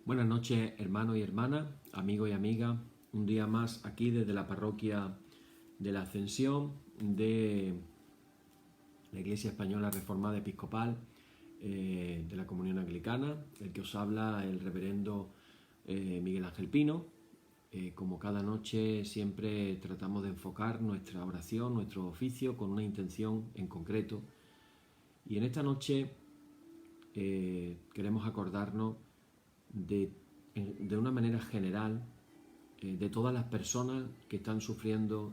Buenas noches, hermanos y hermanas, amigos y amigas. Un día más aquí desde la parroquia de la Ascensión de la Iglesia Española Reformada Episcopal de la Comunión Anglicana. El que os habla, el reverendo Miguel Ángel Pino. Como cada noche siempre tratamos de enfocar nuestra oración, nuestro oficio con una intención en concreto. Y en esta noche queremos acordarnos de una manera general de todas las personas que están sufriendo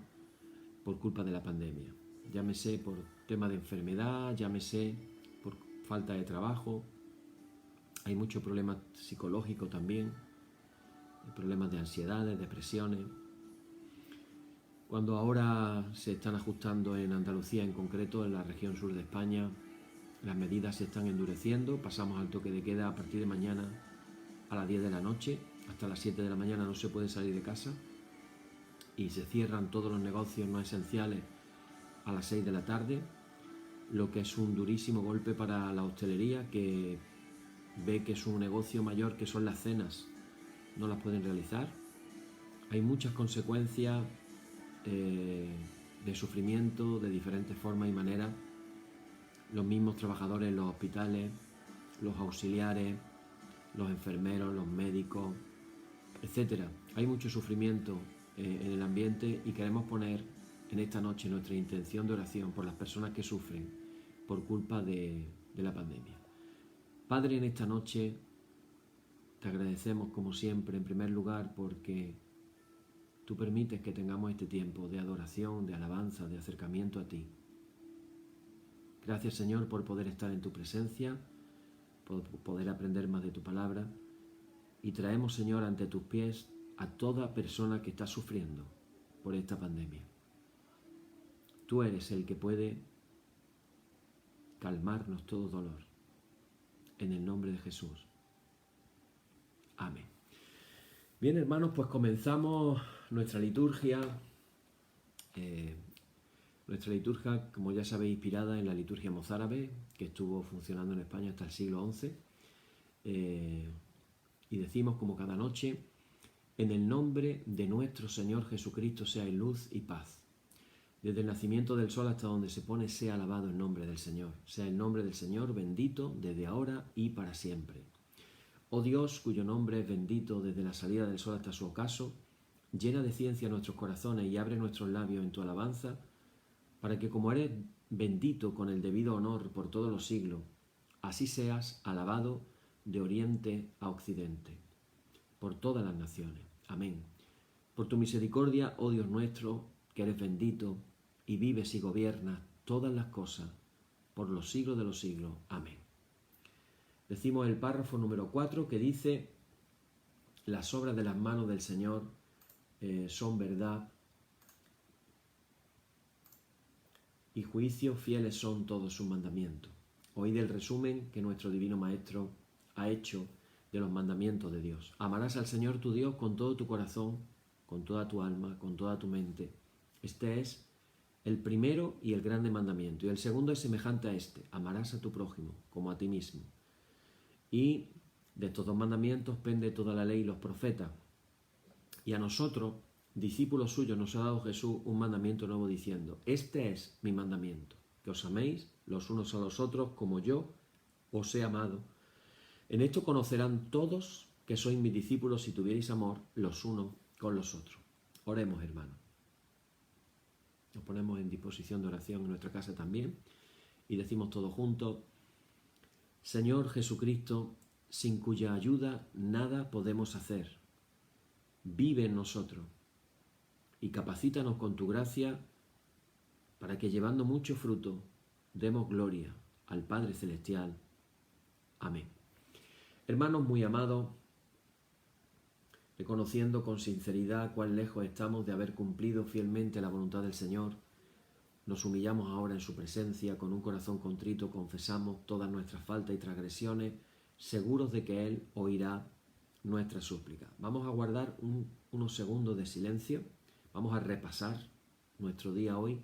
por culpa de la pandemia. Llámese por tema de enfermedad, llámese por falta de trabajo. Hay muchos problemas psicológicos también, problemas de ansiedades, depresiones. Cuando ahora se están ajustando en Andalucía, en concreto en la región sur de España, las medidas se están endureciendo. Pasamos al toque de queda a partir de mañana a las 10 de la noche. Hasta las 7 de la mañana no se puede salir de casa y se cierran todos los negocios no esenciales a las 6 de la tarde, lo que es un durísimo golpe para la hostelería, que ve que su negocio mayor, que son las cenas, no las pueden realizar. Hay muchas consecuencias de sufrimiento de diferentes formas y maneras. Los mismos trabajadores en los hospitales, los auxiliares, los enfermeros, los médicos, etcétera. Hay mucho sufrimiento en el ambiente y queremos poner en esta noche nuestra intención de oración por las personas que sufren por culpa de la pandemia. Padre, en esta noche te agradecemos como siempre, en primer lugar, porque tú permites que tengamos este tiempo de adoración, de alabanza, de acercamiento a ti. Gracias, Señor, por poder estar en tu presencia, por poder aprender más de tu palabra. Y traemos, Señor, ante tus pies a toda persona que está sufriendo por esta pandemia. Tú eres el que puede calmarnos todo dolor. En el nombre de Jesús. Amén. Bien, hermanos, pues comenzamos nuestra liturgia. Nuestra liturgia, como ya sabéis, inspirada en la liturgia mozárabe, que estuvo funcionando en España hasta el siglo XI. Y decimos como cada noche: en el nombre de nuestro Señor Jesucristo sea luz y paz. Desde el nacimiento del sol hasta donde se pone, sea alabado el nombre del Señor. Sea el nombre del Señor bendito desde ahora y para siempre. Oh Dios, cuyo nombre es bendito desde la salida del sol hasta su ocaso, llena de ciencia nuestros corazones y abre nuestros labios en tu alabanza, para que como eres bendito con el debido honor por todos los siglos, así seas alabado de oriente a occidente, por todas las naciones. Amén. Por tu misericordia, oh Dios nuestro, que eres bendito y vives y gobiernas todas las cosas por los siglos de los siglos. Amén. Decimos el párrafo número 4, que dice: las obras de las manos del Señor son verdad y juicio, fieles son todos sus mandamientos. Oíd el resumen que nuestro Divino Maestro ha hecho de los mandamientos de Dios. Amarás al Señor tu Dios con todo tu corazón, con toda tu alma, con toda tu mente. Este es el primero y el grande mandamiento. Y el segundo es semejante a este: amarás a tu prójimo como a ti mismo. Y de estos dos mandamientos pende toda la ley y los profetas. Y a nosotros, discípulos suyos, nos ha dado Jesús un mandamiento nuevo diciendo: este es mi mandamiento, que os améis los unos a los otros como yo os he amado. En esto conocerán todos que sois mis discípulos, si tuvierais amor los unos con los otros. Oremos, hermanos. Nos ponemos en disposición de oración en nuestra casa también y decimos todos juntos: Señor Jesucristo, sin cuya ayuda nada podemos hacer, vive en nosotros y capacítanos con tu gracia para que, llevando mucho fruto, demos gloria al Padre Celestial. Amén. Hermanos muy amados, reconociendo con sinceridad cuán lejos estamos de haber cumplido fielmente la voluntad del Señor, nos humillamos ahora en su presencia. Con un corazón contrito confesamos todas nuestras faltas y transgresiones, seguros de que Él oirá nuestra súplica. Vamos a guardar unos segundos de silencio, vamos a repasar nuestro día hoy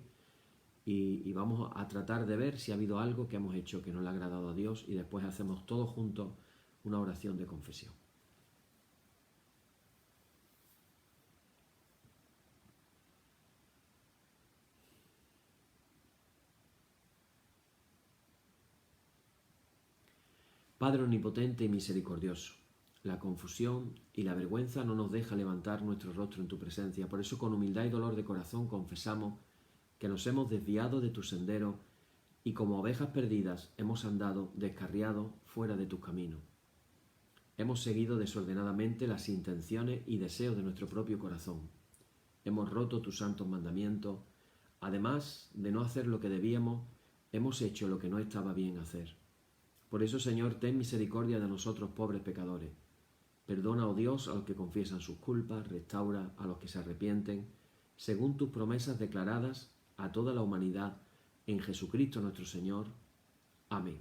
y vamos a tratar de ver si ha habido algo que hemos hecho que no le ha agradado a Dios, y después hacemos todos juntos una oración de confesión. Padre omnipotente y misericordioso, la confusión y la vergüenza no nos deja levantar nuestro rostro en tu presencia. Por eso, con humildad y dolor de corazón, confesamos que nos hemos desviado de tu sendero y como ovejas perdidas hemos andado descarriados fuera de tus caminos. Hemos seguido desordenadamente las intenciones y deseos de nuestro propio corazón. Hemos roto tus santos mandamientos. Además de no hacer lo que debíamos, hemos hecho lo que no estaba bien hacer. Por eso, Señor, ten misericordia de nosotros, pobres pecadores. Perdona, oh Dios, a los que confiesan sus culpas, restaura a los que se arrepienten, según tus promesas declaradas a toda la humanidad en Jesucristo nuestro Señor. Amén.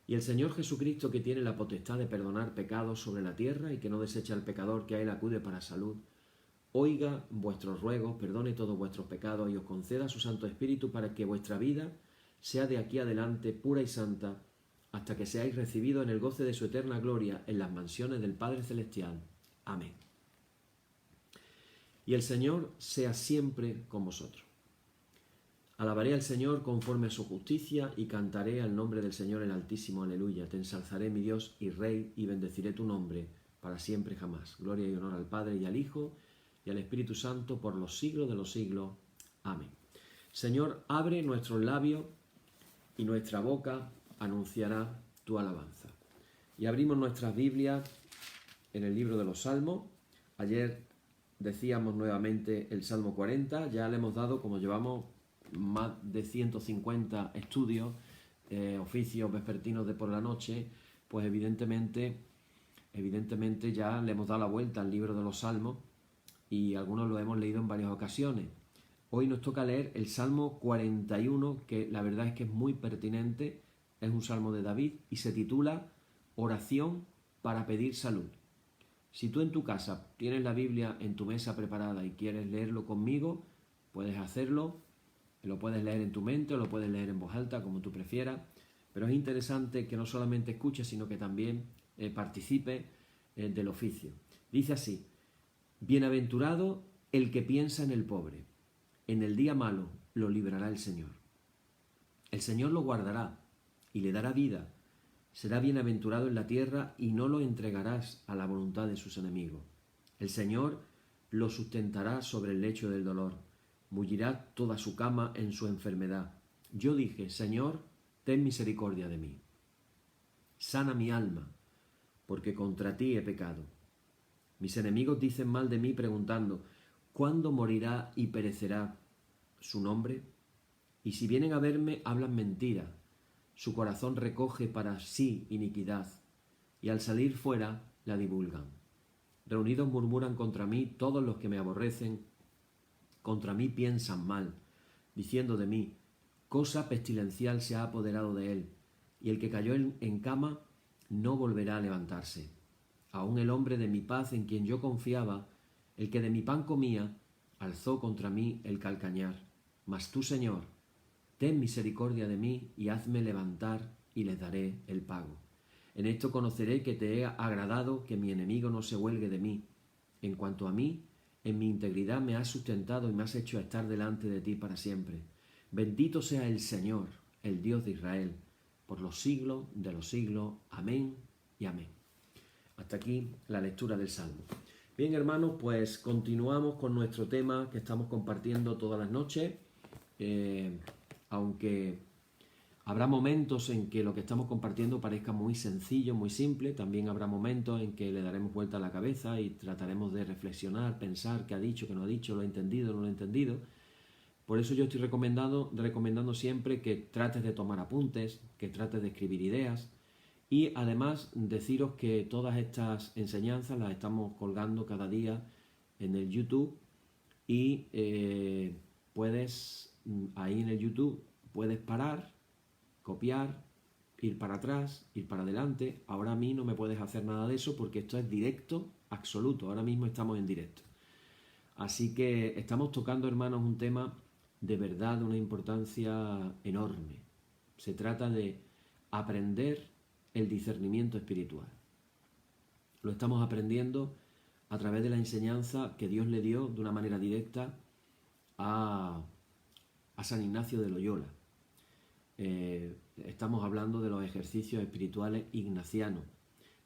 Y el Señor Jesucristo, que tiene la potestad de perdonar pecados sobre la tierra y que no desecha al pecador que a él acude para salud, oiga vuestros ruegos, perdone todos vuestros pecados y os conceda su Santo Espíritu para que vuestra vida sea de aquí adelante pura y santa, hasta que seáis recibidos en el goce de su eterna gloria en las mansiones del Padre Celestial. Amén. Y el Señor sea siempre con vosotros. Alabaré al Señor conforme a su justicia y cantaré al nombre del Señor el Altísimo. Aleluya. Te ensalzaré, mi Dios y Rey, y bendeciré tu nombre para siempre jamás. Gloria y honor al Padre y al Hijo y al Espíritu Santo por los siglos de los siglos. Amén. Señor, abre nuestros labios y nuestra boca anunciará tu alabanza. Y abrimos nuestras Biblias en el libro de los Salmos. Ayer decíamos nuevamente el Salmo 40. Ya le hemos dado, como llevamos más de 150 estudios, oficios vespertinos de por la noche, pues evidentemente ya le hemos dado la vuelta al libro de los Salmos y algunos lo hemos leído en varias ocasiones. Hoy nos toca leer el Salmo 41, que la verdad es que es muy pertinente. Es un salmo de David y se titula Oración para pedir salud. Si tú en tu casa tienes la Biblia en tu mesa preparada y quieres leerlo conmigo, puedes hacerlo. Lo puedes leer en tu mente o lo puedes leer en voz alta, como tú prefieras. Pero es interesante que no solamente escuches, sino que también participe del oficio. Dice así: Bienaventurado el que piensa en el pobre. En el día malo lo librará el Señor. El Señor lo guardará y le dará vida. Será bienaventurado en la tierra y no lo entregarás a la voluntad de sus enemigos. El Señor lo sustentará sobre el lecho del dolor. Mullirá toda su cama en su enfermedad. Yo dije: Señor, ten misericordia de mí. Sana mi alma, porque contra ti he pecado. Mis enemigos dicen mal de mí preguntando: ¿cuándo morirá y perecerá su nombre? Y si vienen a verme, hablan mentira. Su corazón recoge para sí iniquidad, y al salir fuera la divulgan. Reunidos murmuran contra mí todos los que me aborrecen, contra mí piensan mal, diciendo de mí: cosa pestilencial se ha apoderado de él, y el que cayó en cama no volverá a levantarse. Aún el hombre de mi paz en quien yo confiaba, el que de mi pan comía, alzó contra mí el calcañar. Mas tú, Señor, ten misericordia de mí y hazme levantar y les daré el pago. En esto conoceré que te he agradado, que mi enemigo no se huelgue de mí. En cuanto a mí, en mi integridad me has sustentado y me has hecho estar delante de ti para siempre. Bendito sea el Señor, el Dios de Israel, por los siglos de los siglos. Amén y amén. Hasta aquí la lectura del Salmo. Bien, hermanos, pues continuamos con nuestro tema que estamos compartiendo todas las noches. Aunque habrá momentos en que lo que estamos compartiendo parezca muy sencillo, muy simple, también habrá momentos en que le daremos vuelta a la cabeza y trataremos de reflexionar, pensar qué ha dicho, qué no ha dicho, lo he entendido, no lo he entendido. Por eso yo estoy recomendando siempre que trates de tomar apuntes, que trates de escribir ideas y además deciros que todas estas enseñanzas las estamos colgando cada día en el YouTube y ahí en el YouTube puedes parar, copiar, ir para atrás, ir para adelante. Ahora a mí no me puedes hacer nada de eso porque esto es directo absoluto. Ahora mismo estamos en directo. Así que estamos tocando, hermanos, un tema de verdad de una importancia enorme. Se trata de aprender el discernimiento espiritual. Lo estamos aprendiendo a través de la enseñanza que Dios le dio de una manera directa a San Ignacio de Loyola. estamos hablando de los ejercicios espirituales ignacianos,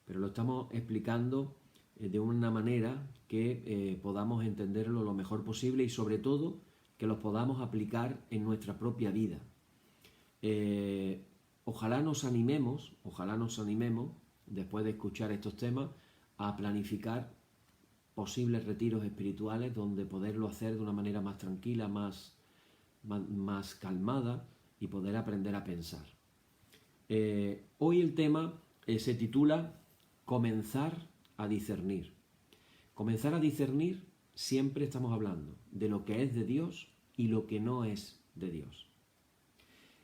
pero lo estamos explicando de una manera que podamos entenderlo lo mejor posible y sobre todo que los podamos aplicar en nuestra propia vida. Ojalá nos animemos, después de escuchar estos temas, a planificar posibles retiros espirituales donde poderlo hacer de una manera más tranquila, más calmada y poder aprender a pensar. Hoy el tema se titula Comenzar a discernir. Comenzar a discernir, siempre estamos hablando de lo que es de Dios y lo que no es de Dios.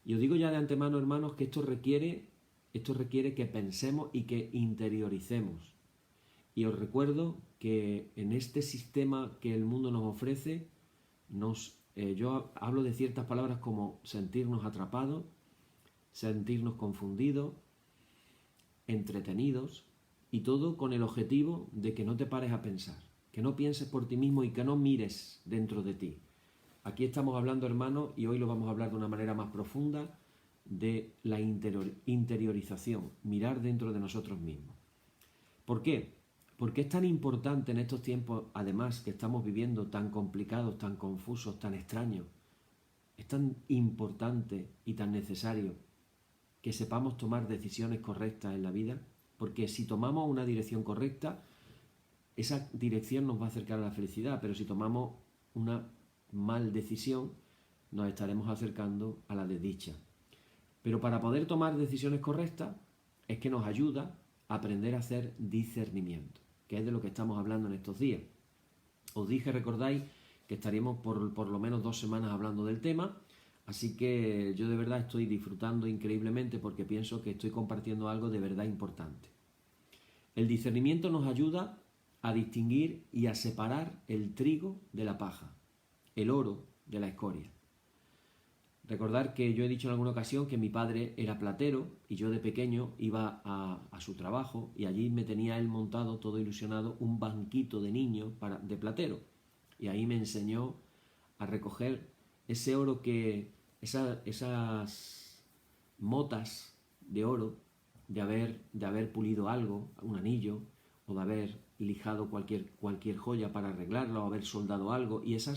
Y os digo ya de antemano, hermanos, que esto requiere que pensemos y que interioricemos. Y os recuerdo que en este sistema que el mundo nos ofrece, yo hablo de ciertas palabras como sentirnos atrapados, sentirnos confundidos, entretenidos, y todo con el objetivo de que no te pares a pensar, que no pienses por ti mismo y que no mires dentro de ti. Aquí estamos hablando, hermanos, y hoy lo vamos a hablar de una manera más profunda, de la interiorización, mirar dentro de nosotros mismos. ¿Por qué? Porque es tan importante en estos tiempos, además, que estamos viviendo tan complicados, tan confusos, tan extraños. Es tan importante y tan necesario que sepamos tomar decisiones correctas en la vida, porque si tomamos una dirección correcta, esa dirección nos va a acercar a la felicidad, pero si tomamos una mal decisión, nos estaremos acercando a la desdicha. Pero para poder tomar decisiones correctas, es que nos ayuda a aprender a hacer discernimiento, que es de lo que estamos hablando en estos días. Os dije, recordáis, que estaríamos por lo menos 2 semanas hablando del tema, así que yo de verdad estoy disfrutando increíblemente porque pienso que estoy compartiendo algo de verdad importante. El discernimiento nos ayuda a distinguir y a separar el trigo de la paja, el oro de la escoria. Recordar que yo he dicho en alguna ocasión que mi padre era platero y yo de pequeño iba a su trabajo y allí me tenía él montado, todo ilusionado, un banquito de niño de platero. Y ahí me enseñó a recoger ese oro esas motas de oro de haber pulido algo, un anillo, o de haber lijado cualquier joya para arreglarla, o haber soldado algo, y eso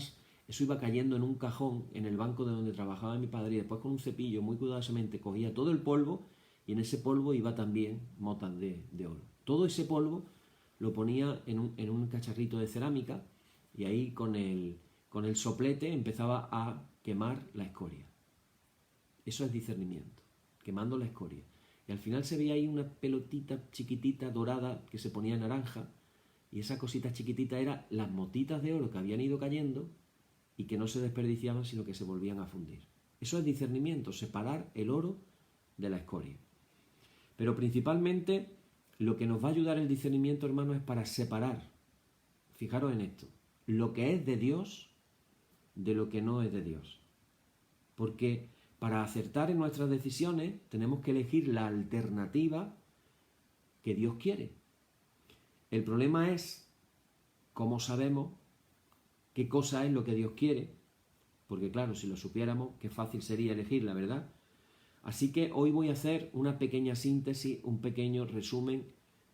iba cayendo en un cajón en el banco de donde trabajaba mi padre, y después con un cepillo muy cuidadosamente cogía todo el polvo, y en ese polvo iba también motas de oro. Todo ese polvo lo ponía en un cacharrito de cerámica, y ahí con el soplete empezaba a quemar la escoria. Eso es discernimiento, quemando la escoria. Y al final se veía ahí una pelotita chiquitita dorada que se ponía naranja, y esa cosita chiquitita eran las motitas de oro que habían ido cayendo y que no se desperdiciaban, sino que se volvían a fundir. Eso es discernimiento, separar el oro de la escoria. Pero principalmente lo que nos va a ayudar el discernimiento, hermano, es para separar, fijaros en esto, lo que es de Dios de lo que no es de Dios. Porque para acertar en nuestras decisiones tenemos que elegir la alternativa que Dios quiere. El problema es cómo sabemos qué cosa es lo que Dios quiere, porque claro, si lo supiéramos, qué fácil sería elegirla, ¿verdad? Así que hoy voy a hacer una pequeña síntesis, un pequeño resumen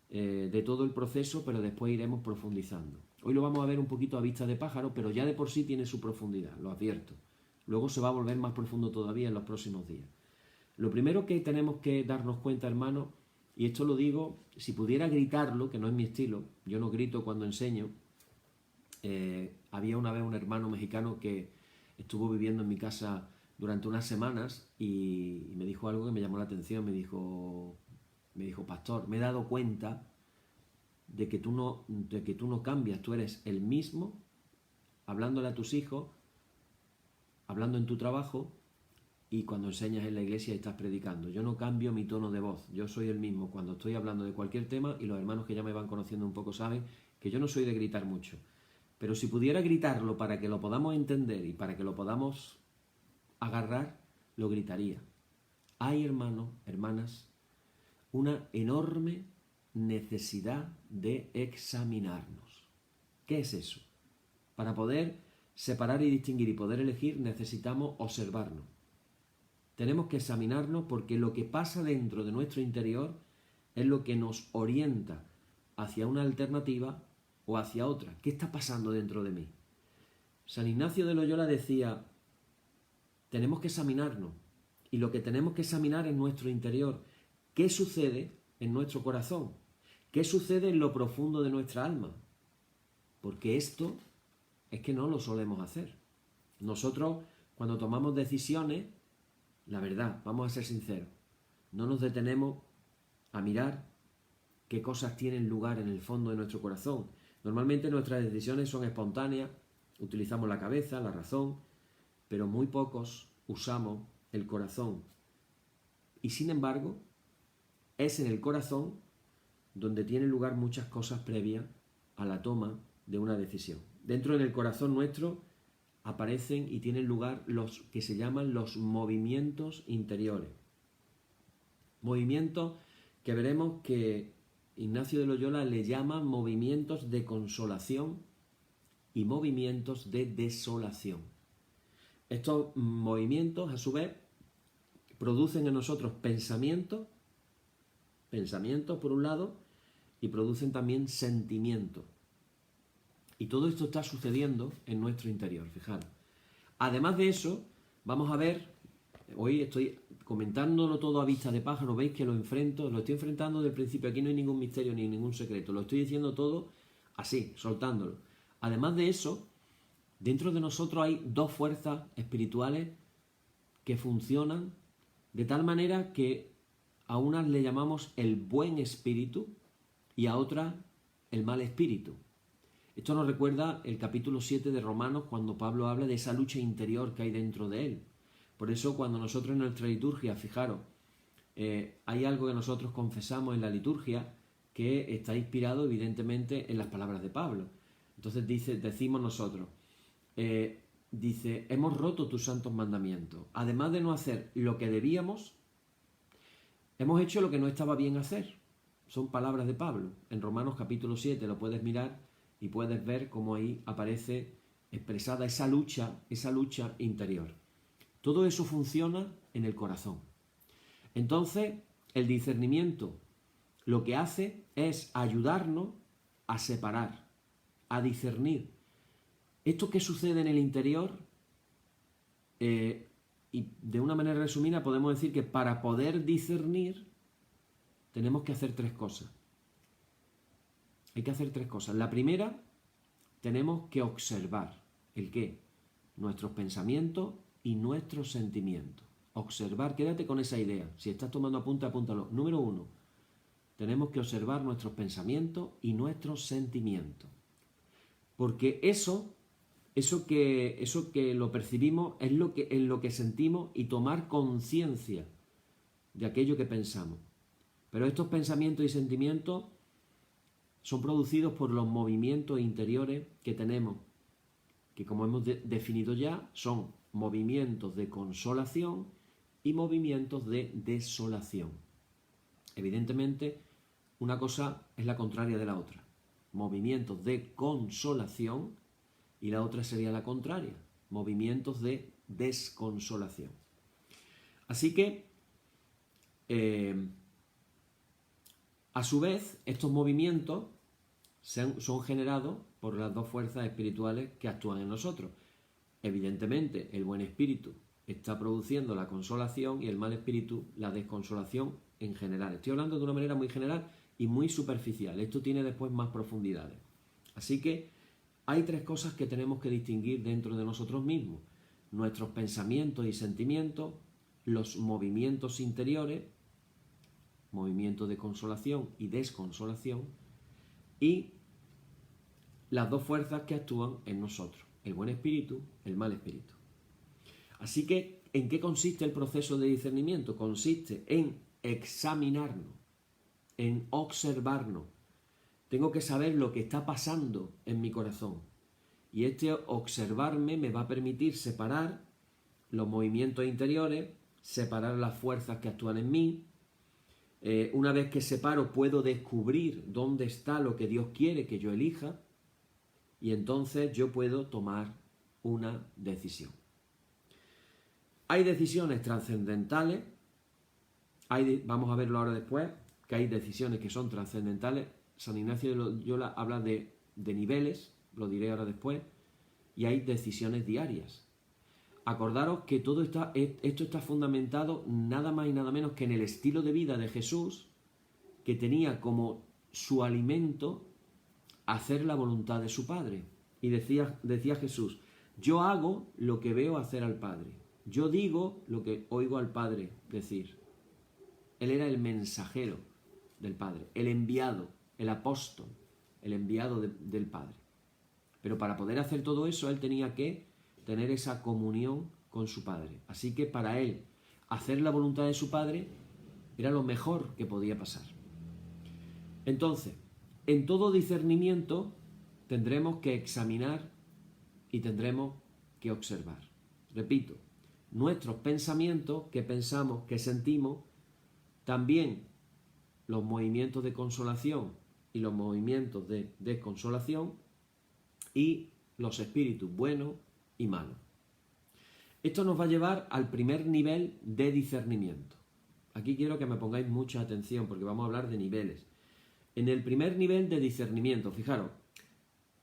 de todo el proceso, pero después iremos profundizando. Hoy lo vamos a ver un poquito a vista de pájaro, pero ya de por sí tiene su profundidad, lo advierto. Luego se va a volver más profundo todavía en los próximos días. Lo primero que tenemos que darnos cuenta, hermano, y esto lo digo, si pudiera gritarlo, que no es mi estilo, yo no grito cuando enseño. Había una vez un hermano mexicano que estuvo viviendo en mi casa durante unas semanas y me dijo algo que me llamó la atención. Me dijo, pastor, me he dado cuenta de que tú no cambias, tú eres el mismo, hablándole a tus hijos, hablando en tu trabajo y cuando enseñas en la iglesia y estás predicando. Yo no cambio mi tono de voz, yo soy el mismo cuando estoy hablando de cualquier tema, y los hermanos que ya me van conociendo un poco saben que yo no soy de gritar mucho. Pero si pudiera gritarlo para que lo podamos entender y para que lo podamos agarrar, lo gritaría. Hay, hermanos, hermanas, una enorme necesidad de examinarnos. ¿Qué es eso? Para poder separar y distinguir y poder elegir necesitamos observarnos. Tenemos que examinarnos porque lo que pasa dentro de nuestro interior es lo que nos orienta hacia una alternativa o hacia otra. ¿Qué está pasando dentro de mí? San Ignacio de Loyola decía, tenemos que examinarnos y lo que tenemos que examinar es nuestro interior. ¿Qué sucede en nuestro corazón? ¿Qué sucede en lo profundo de nuestra alma? Porque esto es que no lo solemos hacer. Nosotros, cuando tomamos decisiones, la verdad, vamos a ser sinceros, no nos detenemos a mirar qué cosas tienen lugar en el fondo de nuestro corazón. Normalmente nuestras decisiones son espontáneas, utilizamos la cabeza, la razón, pero muy pocos usamos el corazón. Y sin embargo, es en el corazón donde tienen lugar muchas cosas previas a la toma de una decisión. Dentro del corazón nuestro aparecen y tienen lugar los que se llaman los movimientos interiores. Movimientos que veremos que Ignacio de Loyola le llama movimientos de consolación y movimientos de desolación. Estos movimientos, a su vez, producen en nosotros pensamientos por un lado, y producen también sentimientos. Y todo esto está sucediendo en nuestro interior, fijaros. Además de eso, vamos a ver, hoy estoy comentándolo todo a vista de pájaro, veis que lo estoy enfrentando desde el principio, aquí no hay ningún misterio ni ningún secreto, lo estoy diciendo todo así, soltándolo. Además de eso, dentro de nosotros hay dos fuerzas espirituales que funcionan de tal manera que a unas le llamamos el buen espíritu y a otras el mal espíritu. Esto nos recuerda el capítulo 7 de Romanos cuando Pablo habla de esa lucha interior que hay dentro de él. Por eso cuando nosotros en nuestra liturgia, fijaros, hay algo que nosotros confesamos en la liturgia que está inspirado evidentemente en las palabras de Pablo. Entonces decimos nosotros, hemos roto tus santos mandamientos. Además de no hacer lo que debíamos, hemos hecho lo que no estaba bien hacer. Son palabras de Pablo. En Romanos capítulo 7 lo puedes mirar y puedes ver cómo ahí aparece expresada esa lucha interior. Todo eso funciona en el corazón. Entonces, el discernimiento lo que hace es ayudarnos a separar, a discernir. Esto que sucede en el interior, y de una manera resumida podemos decir que para poder discernir tenemos que hacer tres cosas. Hay que hacer tres cosas. La primera, tenemos que observar. ¿El qué? Nuestros pensamientos y nuestros sentimientos. Observar, quédate con esa idea. Si estás tomando apunte, apúntalo. Número 1, tenemos que observar nuestros pensamientos y nuestros sentimientos. Porque eso que lo percibimos es en lo que sentimos y tomar conciencia de aquello que pensamos. Pero estos pensamientos y sentimientos son producidos por los movimientos interiores que tenemos, que como hemos definido ya, son movimientos de consolación y movimientos de desolación. Evidentemente, una cosa es la contraria de la otra. Movimientos de consolación y la otra sería la contraria, movimientos de desconsolación. Así que, a su vez, estos movimientos son generados por las dos fuerzas espirituales que actúan en nosotros. Evidentemente, el buen espíritu está produciendo la consolación y el mal espíritu la desconsolación en general. Estoy hablando de una manera muy general y muy superficial. Esto tiene después más profundidades. Así que hay tres cosas que tenemos que distinguir dentro de nosotros mismos. Nuestros pensamientos y sentimientos, los movimientos interiores, movimientos de consolación y desconsolación, y las dos fuerzas que actúan en nosotros, el buen espíritu, el mal espíritu. Así que, ¿en qué consiste el proceso de discernimiento? Consiste en examinarnos, en observarnos. Tengo que saber lo que está pasando en mi corazón. Y este observarme me va a permitir separar los movimientos interiores, separar las fuerzas que actúan en mí. Una vez que separo, puedo descubrir dónde está lo que Dios quiere que yo elija. Y entonces yo puedo tomar una decisión. Hay decisiones trascendentales, vamos a verlo ahora después, que hay decisiones que son trascendentales. San Ignacio de Loyola habla de niveles, lo diré ahora después, y hay decisiones diarias. Acordaros que esto está fundamentado nada más y nada menos que en el estilo de vida de Jesús, que tenía como su alimento hacer la voluntad de su Padre. Y decía Jesús, yo hago lo que veo hacer al Padre. Yo digo lo que oigo al Padre decir. Él era el mensajero del Padre, el enviado, el apóstol, el enviado del Padre. Pero para poder hacer todo eso, él tenía que tener esa comunión con su Padre. Así que para él, hacer la voluntad de su Padre era lo mejor que podía pasar. Entonces, en todo discernimiento tendremos que examinar y tendremos que observar. Repito, nuestros pensamientos, que pensamos, que sentimos, también los movimientos de consolación y los movimientos de desconsolación y los espíritus buenos y malos. Esto nos va a llevar al primer nivel de discernimiento. Aquí quiero que me pongáis mucha atención porque vamos a hablar de niveles. En el primer nivel de discernimiento, fijaros,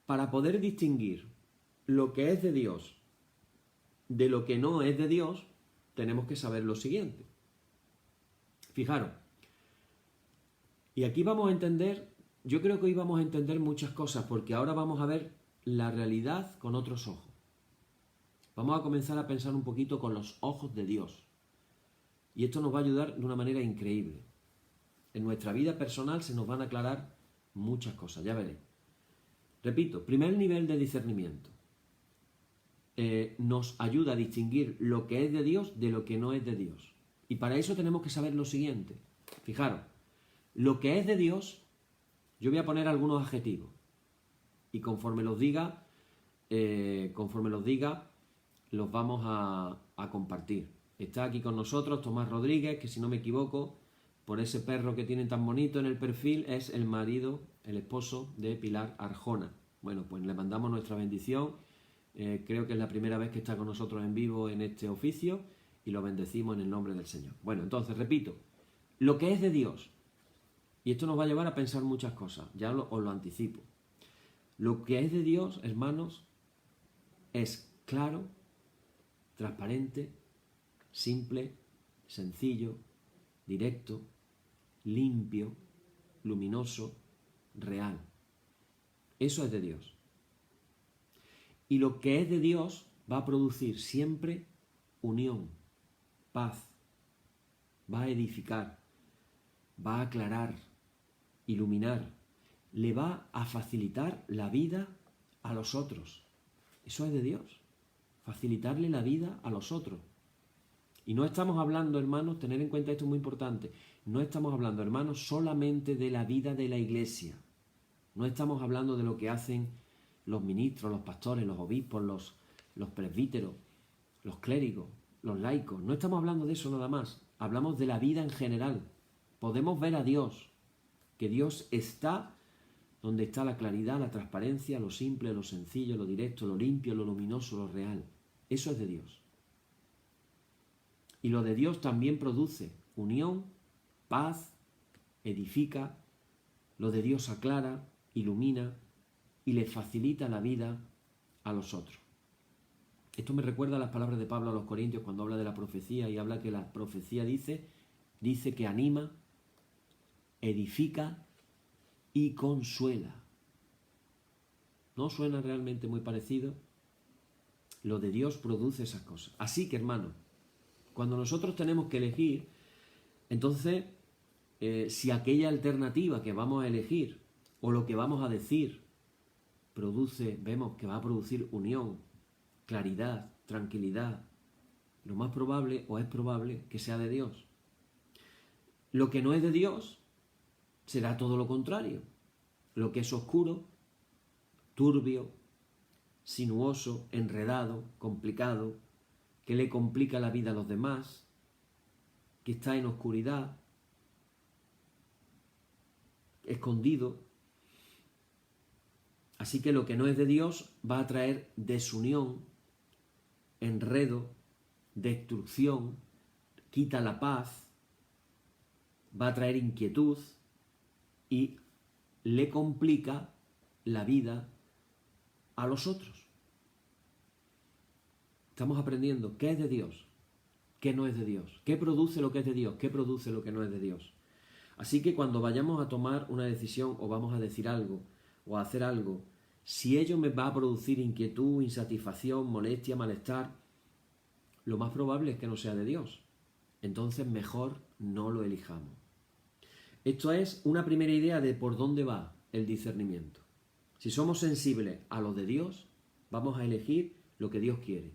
para poder distinguir lo que es de Dios de lo que no es de Dios, tenemos que saber lo siguiente. Fijaros, y aquí vamos a entender, yo creo que hoy vamos a entender muchas cosas porque ahora vamos a ver la realidad con otros ojos. Vamos a comenzar a pensar un poquito con los ojos de Dios. Y esto nos va a ayudar de una manera increíble. En nuestra vida personal se nos van a aclarar muchas cosas, ya veréis. Repito, primer nivel de discernimiento. Nos ayuda a distinguir lo que es de Dios de lo que no es de Dios. Y para eso tenemos que saber lo siguiente. Fijaros, lo que es de Dios, yo voy a poner algunos adjetivos. Y conforme los diga, los vamos a compartir. Está aquí con nosotros Tomás Rodríguez, que si no me equivoco, por ese perro que tiene tan bonito en el perfil, es el marido, el esposo de Pilar Arjona. Bueno, pues le mandamos nuestra bendición. Creo que es la primera vez que está con nosotros en vivo en este oficio y lo bendecimos en el nombre del Señor. Bueno, entonces, repito, lo que es de Dios, y esto nos va a llevar a pensar muchas cosas, ya os lo anticipo. Lo que es de Dios, hermanos, es claro, transparente, simple, sencillo, directo, limpio, luminoso, real. Eso es de Dios. Y lo que es de Dios va a producir siempre unión, paz, va a edificar, va a aclarar, iluminar, le va a facilitar la vida a los otros. Eso es de Dios, facilitarle la vida a los otros. Y no estamos hablando, hermanos, tener en cuenta esto es muy importante, no estamos hablando, hermanos, solamente de la vida de la iglesia. No estamos hablando de lo que hacen los ministros, los pastores, los obispos, los presbíteros, los clérigos, los laicos. No estamos hablando de eso nada más. Hablamos de la vida en general. Podemos ver a Dios, que Dios está donde está la claridad, la transparencia, lo simple, lo sencillo, lo directo, lo limpio, lo luminoso, lo real. Eso es de Dios. Y lo de Dios también produce unión, paz, edifica. Lo de Dios aclara, ilumina y le facilita la vida a los otros. Esto me recuerda a las palabras de Pablo a los Corintios cuando habla de la profecía y habla que la profecía dice que anima, edifica y consuela. ¿No suena realmente muy parecido? Lo de Dios produce esas cosas. Así que, hermano, cuando nosotros tenemos que elegir, entonces, si aquella alternativa que vamos a elegir o lo que vamos a decir vemos que va a producir unión, claridad, tranquilidad, lo más probable o es probable que sea de Dios. Lo que no es de Dios será todo lo contrario. Lo que es oscuro, turbio, sinuoso, enredado, complicado, que le complica la vida a los demás, que está en oscuridad, escondido. Así que lo que no es de Dios va a traer desunión, enredo, destrucción, quita la paz, va a traer inquietud y le complica la vida a los otros. Estamos aprendiendo qué es de Dios, qué no es de Dios, qué produce lo que es de Dios, qué produce lo que no es de Dios. Así que cuando vayamos a tomar una decisión o vamos a decir algo o a hacer algo, si ello me va a producir inquietud, insatisfacción, molestia, malestar, lo más probable es que no sea de Dios. Entonces mejor no lo elijamos. Esto es una primera idea de por dónde va el discernimiento. Si somos sensibles a lo de Dios, vamos a elegir lo que Dios quiere.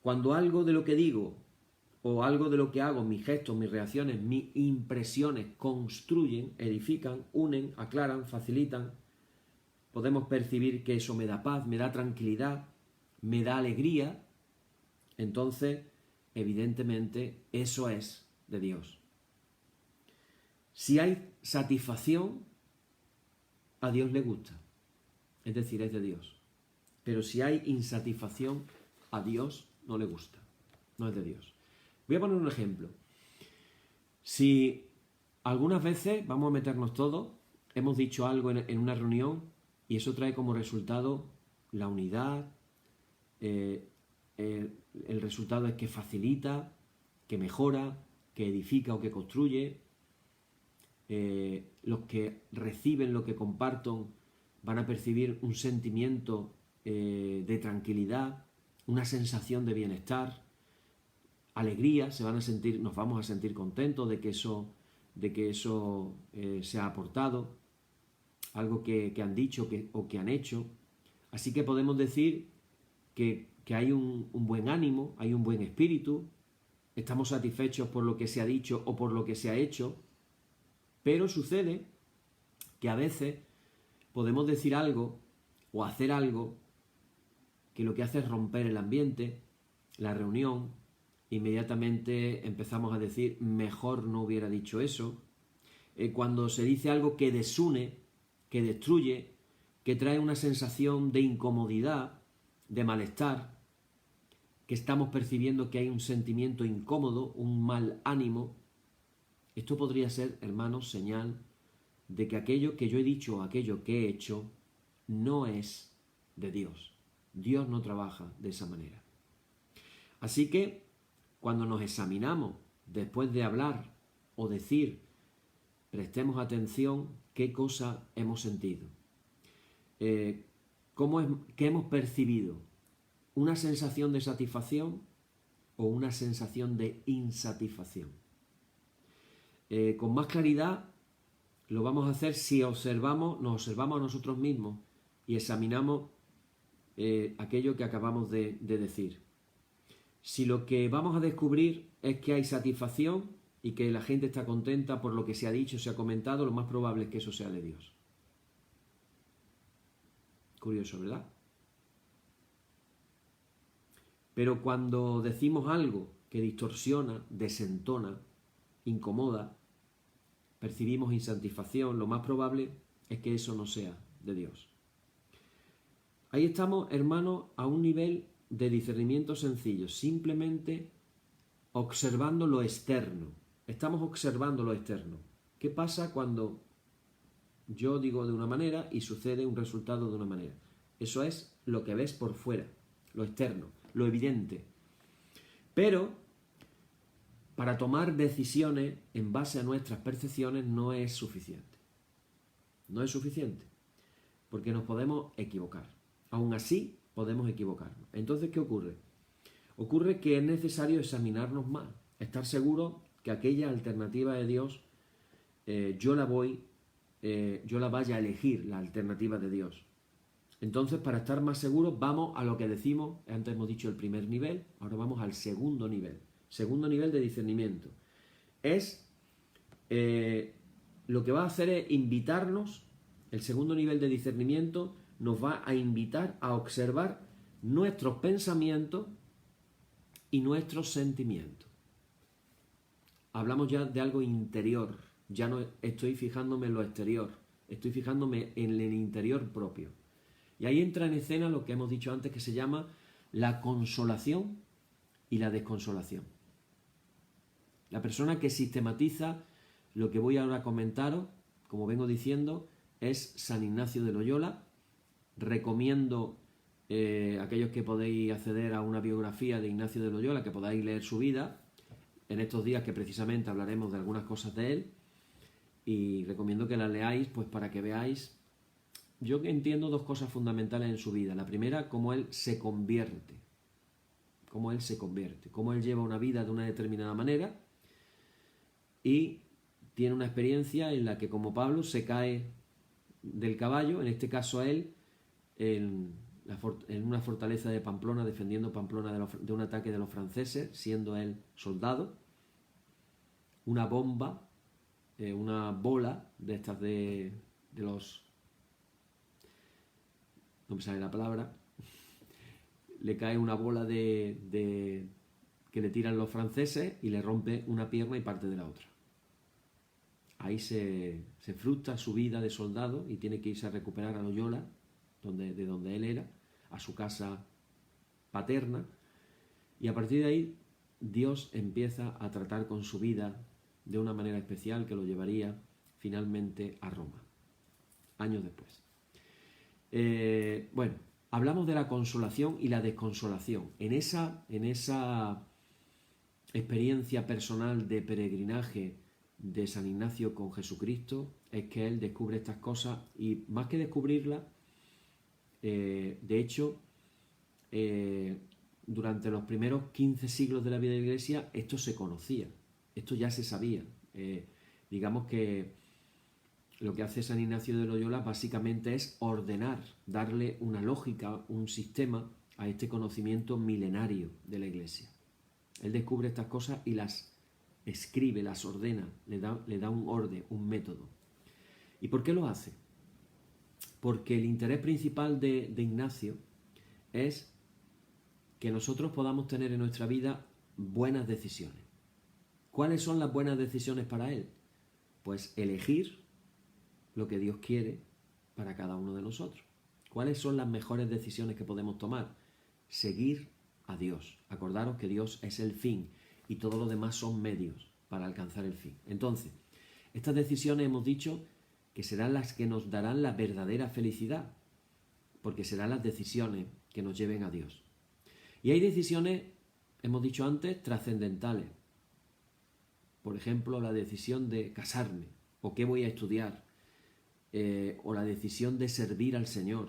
Cuando algo de lo que digo o algo de lo que hago, mis gestos, mis reacciones, mis impresiones construyen, edifican, unen, aclaran, facilitan, podemos percibir que eso me da paz, me da tranquilidad, me da alegría, entonces evidentemente eso es de Dios. Si hay satisfacción, a Dios le gusta, es decir, es de Dios. Pero si hay insatisfacción, a Dios no le gusta, no es de Dios. Voy a poner un ejemplo. Si algunas veces, vamos a meternos todos, hemos dicho algo en una reunión y eso trae como resultado la unidad, el resultado es que facilita, que mejora, que edifica o que construye. Los que reciben lo que comparto van a percibir un sentimiento de tranquilidad, una sensación de bienestar, alegría, nos vamos a sentir contentos de que eso se ha aportado, algo que han dicho o que han hecho. Así que podemos decir que hay un buen ánimo, hay un buen espíritu, estamos satisfechos por lo que se ha dicho o por lo que se ha hecho, pero sucede que a veces podemos decir algo o hacer algo que lo que hace es romper el ambiente, la reunión, inmediatamente empezamos a decir mejor no hubiera dicho eso. Cuando se dice algo que desune, que destruye, que trae una sensación de incomodidad, de malestar, que estamos percibiendo que hay un sentimiento incómodo, un mal ánimo, esto podría ser, hermanos, señal de que aquello que yo he dicho o aquello que he hecho no es de Dios. Dios no trabaja de esa manera. Así que cuando nos examinamos después de hablar o decir, prestemos atención qué cosa hemos sentido. ¿Qué hemos percibido? ¿Una sensación de satisfacción o una sensación de insatisfacción? Con más claridad lo vamos a hacer si nos observamos a nosotros mismos y examinamos aquello que acabamos de decir. Si lo que vamos a descubrir es que hay satisfacción y que la gente está contenta por lo que se ha dicho, se ha comentado, lo más probable es que eso sea de Dios. Curioso, ¿verdad? Pero cuando decimos algo que distorsiona, desentona, incomoda, percibimos insatisfacción, lo más probable es que eso no sea de Dios. Ahí estamos, hermanos, a un nivel de discernimiento sencillo, simplemente observando lo externo. Estamos observando lo externo. ¿Qué pasa cuando yo digo de una manera y sucede un resultado de una manera? Eso es lo que ves por fuera, lo externo, lo evidente. Pero para tomar decisiones en base a nuestras percepciones no es suficiente. No es suficiente, porque nos podemos equivocar. Aún así, podemos equivocarnos. Entonces, ¿qué ocurre? Ocurre que es necesario examinarnos más, estar seguros que aquella alternativa de Dios yo la vaya a elegir, la alternativa de Dios. Entonces, para estar más seguros, vamos a lo que decimos, antes hemos dicho el primer nivel, ahora vamos al segundo nivel. Segundo nivel de discernimiento. Lo que va a hacer es invitarnos, el segundo nivel de discernimiento nos va a invitar a observar nuestros pensamientos y nuestros sentimientos. Hablamos ya de algo interior, ya no estoy fijándome en lo exterior, estoy fijándome en el interior propio. Y ahí entra en escena lo que hemos dicho antes que se llama la consolación y la desconsolación. La persona que sistematiza lo que voy ahora a comentaros, como vengo diciendo, es San Ignacio de Loyola. Recomiendo aquellos que podéis acceder a una biografía de Ignacio de Loyola, que podáis leer su vida en estos días, que precisamente hablaremos de algunas cosas de él, y recomiendo que la leáis pues para que veáis. Yo entiendo dos cosas fundamentales en su vida. La primera, cómo él se convierte, cómo él lleva una vida de una determinada manera y tiene una experiencia en la que, como Pablo, se cae del caballo, en este caso él, en una fortaleza de Pamplona, defendiendo Pamplona de un ataque de los franceses, siendo él soldado. Una bomba, una bola de estas de los... no me sale la palabra. Le cae una bola que le tiran los franceses y le rompe una pierna y parte de la otra. Ahí se frustra su vida de soldado y tiene que irse a recuperar a Loyola, de donde él era, a su casa paterna, y a partir de ahí Dios empieza a tratar con su vida de una manera especial que lo llevaría finalmente a Roma, años después. Bueno, hablamos de la consolación y la desconsolación. En esa experiencia personal de peregrinaje de San Ignacio con Jesucristo es que él descubre estas cosas, y más que descubrirlas, de hecho, durante los primeros 15 siglos de la vida de la Iglesia esto se conocía, esto ya se sabía. Digamos que lo que hace San Ignacio de Loyola básicamente es ordenar, darle una lógica, un sistema a este conocimiento milenario de la Iglesia. Él descubre estas cosas y las escribe, las ordena, le da un orden, un método. ¿Y por qué lo hace? Porque el interés principal de Ignacio es que nosotros podamos tener en nuestra vida buenas decisiones. ¿Cuáles son las buenas decisiones para él? Pues elegir lo que Dios quiere para cada uno de nosotros. ¿Cuáles son las mejores decisiones que podemos tomar? Seguir a Dios. Acordaros que Dios es el fin y todo lo demás son medios para alcanzar el fin. Entonces, estas decisiones hemos dicho que serán las que nos darán la verdadera felicidad, porque serán las decisiones que nos lleven a Dios. Y hay decisiones, hemos dicho antes, trascendentales. Por ejemplo, la decisión de casarme, o qué voy a estudiar, o la decisión de servir al Señor.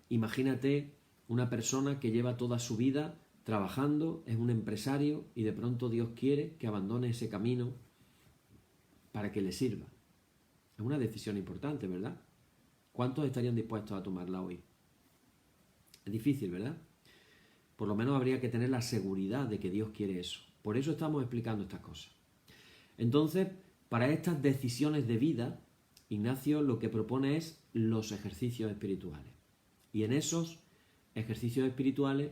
Imagínate una persona que lleva toda su vida trabajando, es un empresario, y de pronto Dios quiere que abandone ese camino para que le sirva. Es una decisión importante, ¿verdad? ¿Cuántos estarían dispuestos a tomarla hoy? Es difícil, ¿verdad? Por lo menos habría que tener la seguridad de que Dios quiere eso. Por eso estamos explicando estas cosas. Entonces, para estas decisiones de vida, Ignacio lo que propone es los ejercicios espirituales. Y en esos ejercicios espirituales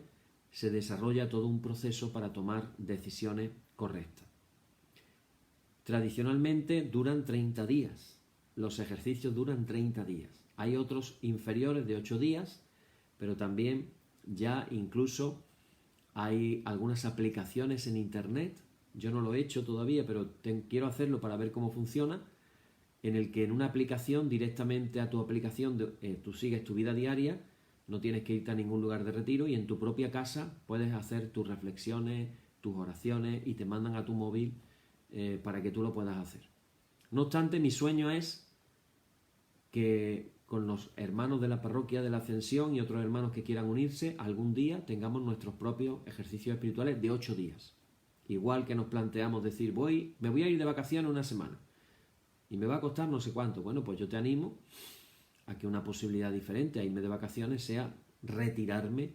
se desarrolla todo un proceso para tomar decisiones correctas. Tradicionalmente duran 30 días. Los ejercicios duran 30 días. Hay otros inferiores de 8 días, pero también ya incluso hay algunas aplicaciones en internet. Yo no lo he hecho todavía, pero quiero hacerlo para ver cómo funciona, en el que en una aplicación, directamente a tu aplicación, tú sigues tu vida diaria, no tienes que irte a ningún lugar de retiro, y en tu propia casa puedes hacer tus reflexiones, tus oraciones, y te mandan a tu móvil para que tú lo puedas hacer. No obstante, mi sueño es que con los hermanos de la parroquia de la Ascensión y otros hermanos que quieran unirse, algún día tengamos nuestros propios ejercicios espirituales de 8 días. Igual que nos planteamos decir, me voy a ir de vacaciones una semana y me va a costar no sé cuánto. Bueno, pues yo te animo a que una posibilidad diferente a irme de vacaciones sea retirarme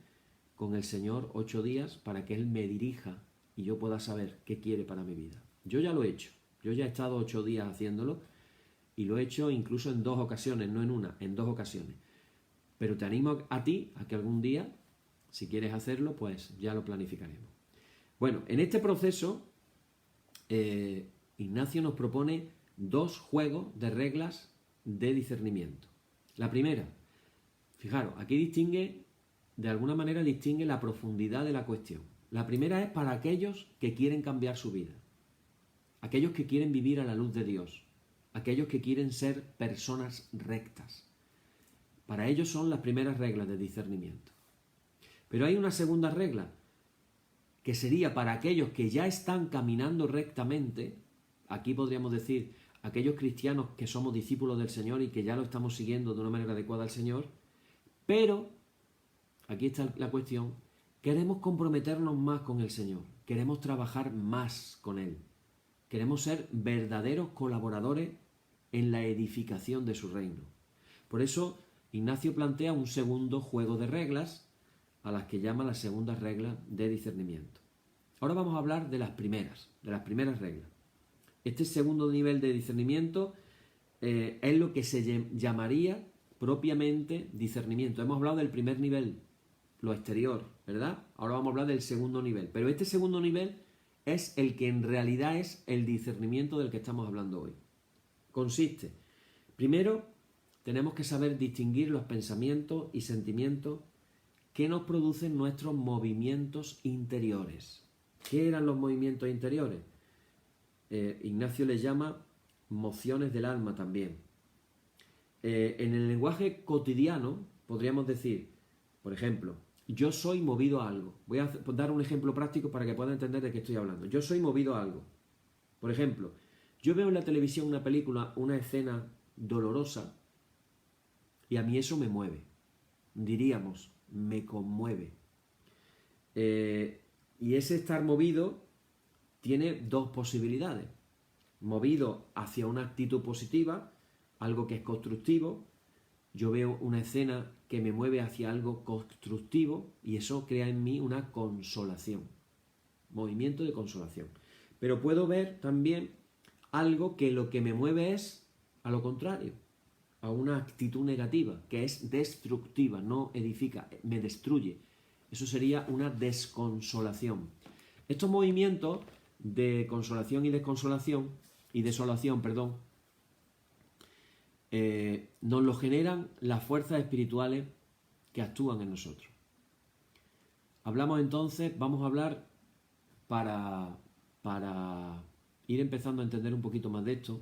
con el Señor 8 días para que Él me dirija y yo pueda saber qué quiere para mi vida. Yo ya lo he hecho. Yo ya he estado 8 días haciéndolo, y lo he hecho incluso en 2 ocasiones, no en una, en 2 ocasiones. Pero te animo a ti a que algún día, si quieres hacerlo, pues ya lo planificaremos. Bueno, en este proceso, Ignacio nos propone 2 juegos de reglas de discernimiento. La primera, fijaros, aquí distingue de alguna manera distingue la profundidad de la cuestión. La primera es para aquellos que quieren cambiar su vida, aquellos que quieren vivir a la luz de Dios, aquellos que quieren ser personas rectas. Para ellos son las primeras reglas de discernimiento. Pero hay una segunda regla, que sería para aquellos que ya están caminando rectamente. Aquí podríamos decir, aquellos cristianos que somos discípulos del Señor y que ya lo estamos siguiendo de una manera adecuada al Señor, pero, aquí está la cuestión, queremos comprometernos más con el Señor, queremos trabajar más con Él, queremos ser verdaderos colaboradores en la edificación de su reino. Por eso, Ignacio plantea un segundo juego de reglas, a las que llama las segundas reglas de discernimiento. Ahora vamos a hablar de las primeras reglas. Este segundo nivel de discernimiento es lo que se llamaría propiamente discernimiento. Hemos hablado del primer nivel, lo exterior, ¿verdad? Ahora vamos a hablar del segundo nivel. Pero este segundo nivel es el que en realidad es el discernimiento del que estamos hablando hoy. Consiste, primero, tenemos que saber distinguir los pensamientos y sentimientos que nos producen nuestros movimientos interiores. ¿Qué eran los movimientos interiores? Ignacio les llama mociones del alma también. En el lenguaje cotidiano podríamos decir, por ejemplo, yo soy movido a algo. Voy a dar un ejemplo práctico para que puedan entender de qué estoy hablando. Yo soy movido a algo. Por ejemplo, yo veo en la televisión una película, una escena dolorosa, y a mí eso me mueve. Diríamos, me conmueve. Y ese estar movido tiene dos posibilidades. Movido hacia una actitud positiva, algo que es constructivo. Yo veo una escena que me mueve hacia algo constructivo y eso crea en mí una consolación. Movimiento de consolación. Pero puedo ver también algo que lo que me mueve es a lo contrario, a una actitud negativa, que es destructiva, no edifica, me destruye. Eso sería una desconsolación. Estos movimientos de consolación y desolación, nos lo generan las fuerzas espirituales que actúan en nosotros. Hablamos entonces, vamos a hablar para ir empezando a entender un poquito más de esto.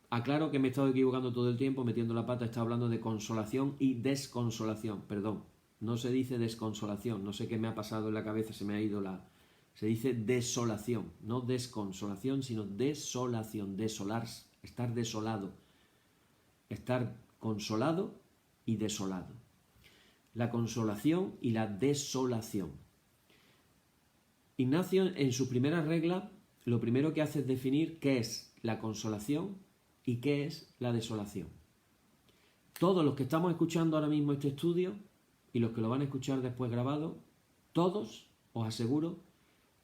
Aclaro que me he estado equivocando todo el tiempo, metiendo la pata, estaba hablando de consolación y desconsolación, perdón. No se dice desconsolación, no sé qué me ha pasado en la cabeza, se me ha ido la... Se dice desolación, no desconsolación, sino desolación, desolarse, estar desolado, estar consolado y desolado. La consolación y la desolación. Ignacio, en su primera regla, lo primero que hace es definir qué es la consolación y qué es la desolación. Todos los que estamos escuchando ahora mismo este estudio y los que lo van a escuchar después grabado, todos, os aseguro,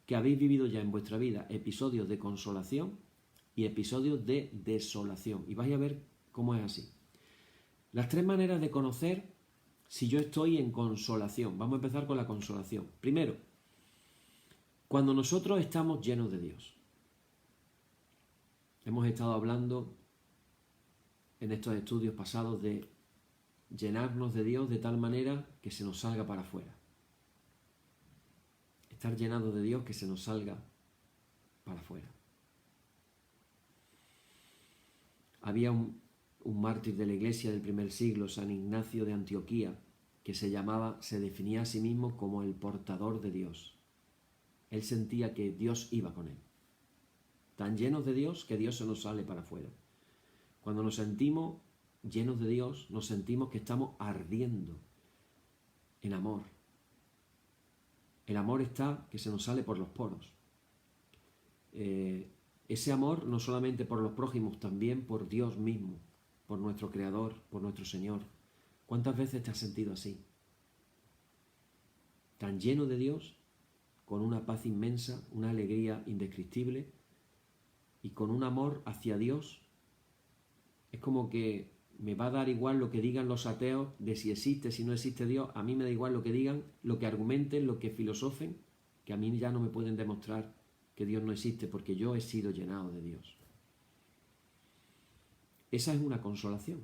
que habéis vivido ya en vuestra vida episodios de consolación y episodios de desolación. Y vais a ver cómo es así. Las tres maneras de conocer si yo estoy en consolación. Vamos a empezar con la consolación. Primero, cuando nosotros estamos llenos de Dios. Hemos estado hablando en estos estudios pasados de llenarnos de Dios de tal manera que se nos salga para afuera. Estar llenados de Dios que se nos salga para afuera. Había un mártir de la iglesia del primer siglo, San Ignacio de Antioquía, que se definía a sí mismo como el portador de Dios. Él sentía que Dios iba con él. Tan llenos de Dios que Dios se nos sale para afuera. Cuando nos sentimos llenos de Dios, nos sentimos que estamos ardiendo en amor. El amor está que se nos sale por los poros. Ese amor no solamente por los prójimos, también por Dios mismo, por nuestro Creador, por nuestro Señor. ¿Cuántas veces te has sentido así? Tan lleno de Dios, con una paz inmensa, una alegría indescriptible y con un amor hacia Dios. Es como que me va a dar igual lo que digan los ateos de si existe, si no existe Dios. A mí me da igual lo que digan, lo que argumenten, lo que filosofen, que a mí ya no me pueden demostrar que Dios no existe porque yo he sido llenado de Dios. Esa es una consolación.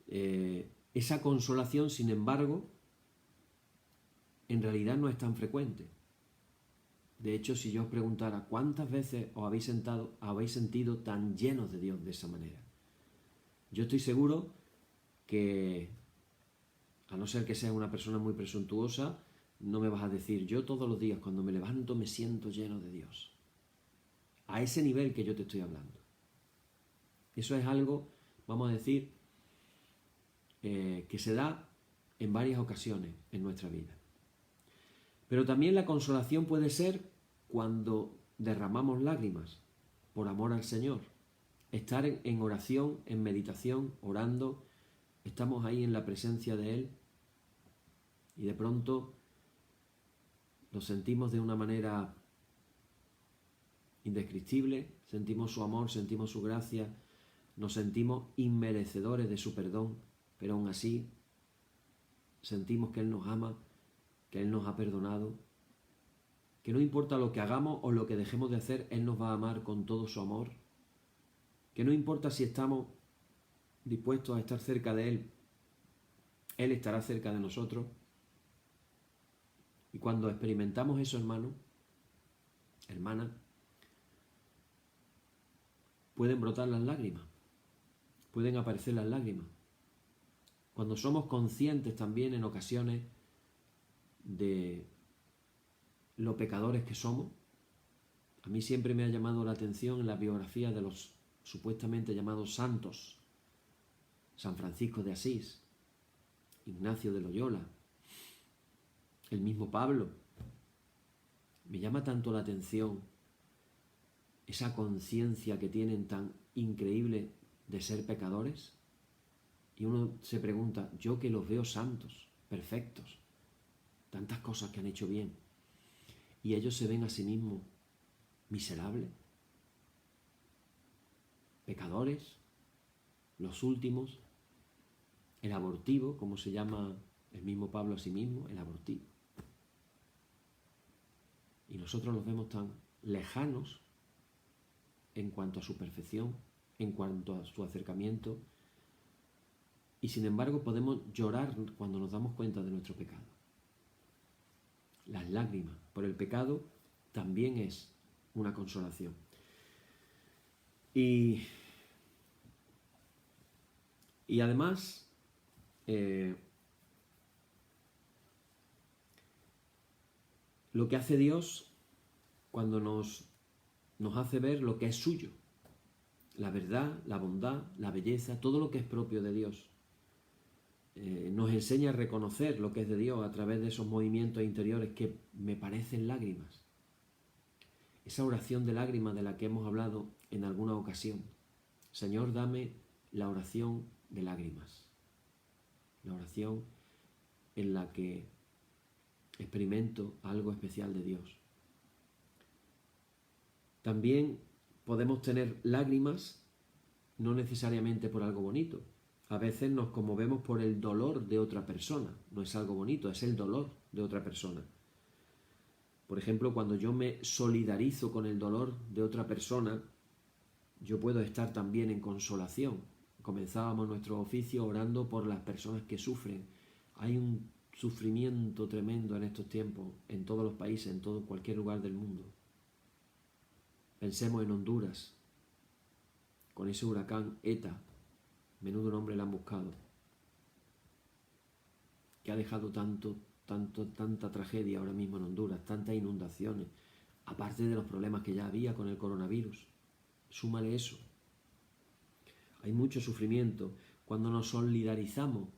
esa consolación, sin embargo, en realidad no es tan frecuente. De hecho, si yo os preguntara cuántas veces os habéis sentido tan llenos de Dios de esa manera, yo estoy seguro que, a no ser que seas una persona muy presuntuosa, no me vas a decir, yo todos los días cuando me levanto me siento lleno de Dios. A ese nivel que yo te estoy hablando. Eso es algo, vamos a decir, que se da en varias ocasiones en nuestra vida. Pero también la consolación puede ser cuando derramamos lágrimas por amor al Señor. Estar en oración, en meditación, orando, estamos ahí en la presencia de Él y de pronto lo sentimos de una manera indescriptible, sentimos su amor, sentimos su gracia, nos sentimos inmerecedores de su perdón, pero aún así sentimos que Él nos ama, que Él nos ha perdonado, que no importa lo que hagamos o lo que dejemos de hacer, Él nos va a amar con todo su amor, que no importa si estamos dispuestos a estar cerca de Él, Él estará cerca de nosotros. Y cuando experimentamos eso, hermano, hermana, pueden brotar las lágrimas, pueden aparecer las lágrimas. Cuando somos conscientes también en ocasiones de lo pecadores que somos, a mí siempre me ha llamado la atención en la biografía de los supuestamente llamados santos, San Francisco de Asís, Ignacio de Loyola, el mismo Pablo. Me llama tanto la atención esa conciencia que tienen tan increíble de ser pecadores. Y uno se pregunta, yo que los veo santos, perfectos, tantas cosas que han hecho bien, y ellos se ven a sí mismos miserables, pecadores, los últimos, el abortivo, como se llama el mismo Pablo a sí mismo, el abortivo. Y nosotros los vemos tan lejanos en cuanto a su perfección, en cuanto a su acercamiento, y sin embargo podemos llorar cuando nos damos cuenta de nuestro pecado. Las lágrimas por el pecado también es una consolación. Y además, lo que hace Dios cuando nos hace ver lo que es suyo, la verdad, la bondad, la belleza, todo lo que es propio de Dios. Nos enseña a reconocer lo que es de Dios a través de esos movimientos interiores que me parecen lágrimas. Esa oración de lágrimas de la que hemos hablado en alguna ocasión. Señor, dame la oración de lágrimas. La oración en la que experimento algo especial de Dios. También podemos tener lágrimas no necesariamente por algo bonito. A veces nos conmovemos por el dolor de otra persona. No es algo bonito, es el dolor de otra persona. Por ejemplo, cuando yo me solidarizo con el dolor de otra persona, yo puedo estar también en consolación. Comenzábamos nuestro oficio orando por las personas que sufren. Hay un sufrimiento tremendo en estos tiempos, en todos los países, en cualquier lugar del mundo. Pensemos en Honduras, con ese huracán ETA, menudo nombre le han buscado, que ha dejado tanta tragedia ahora mismo en Honduras, tantas inundaciones, aparte de los problemas que ya había con el coronavirus. Súmale eso. Hay mucho sufrimiento. Cuando nos solidarizamos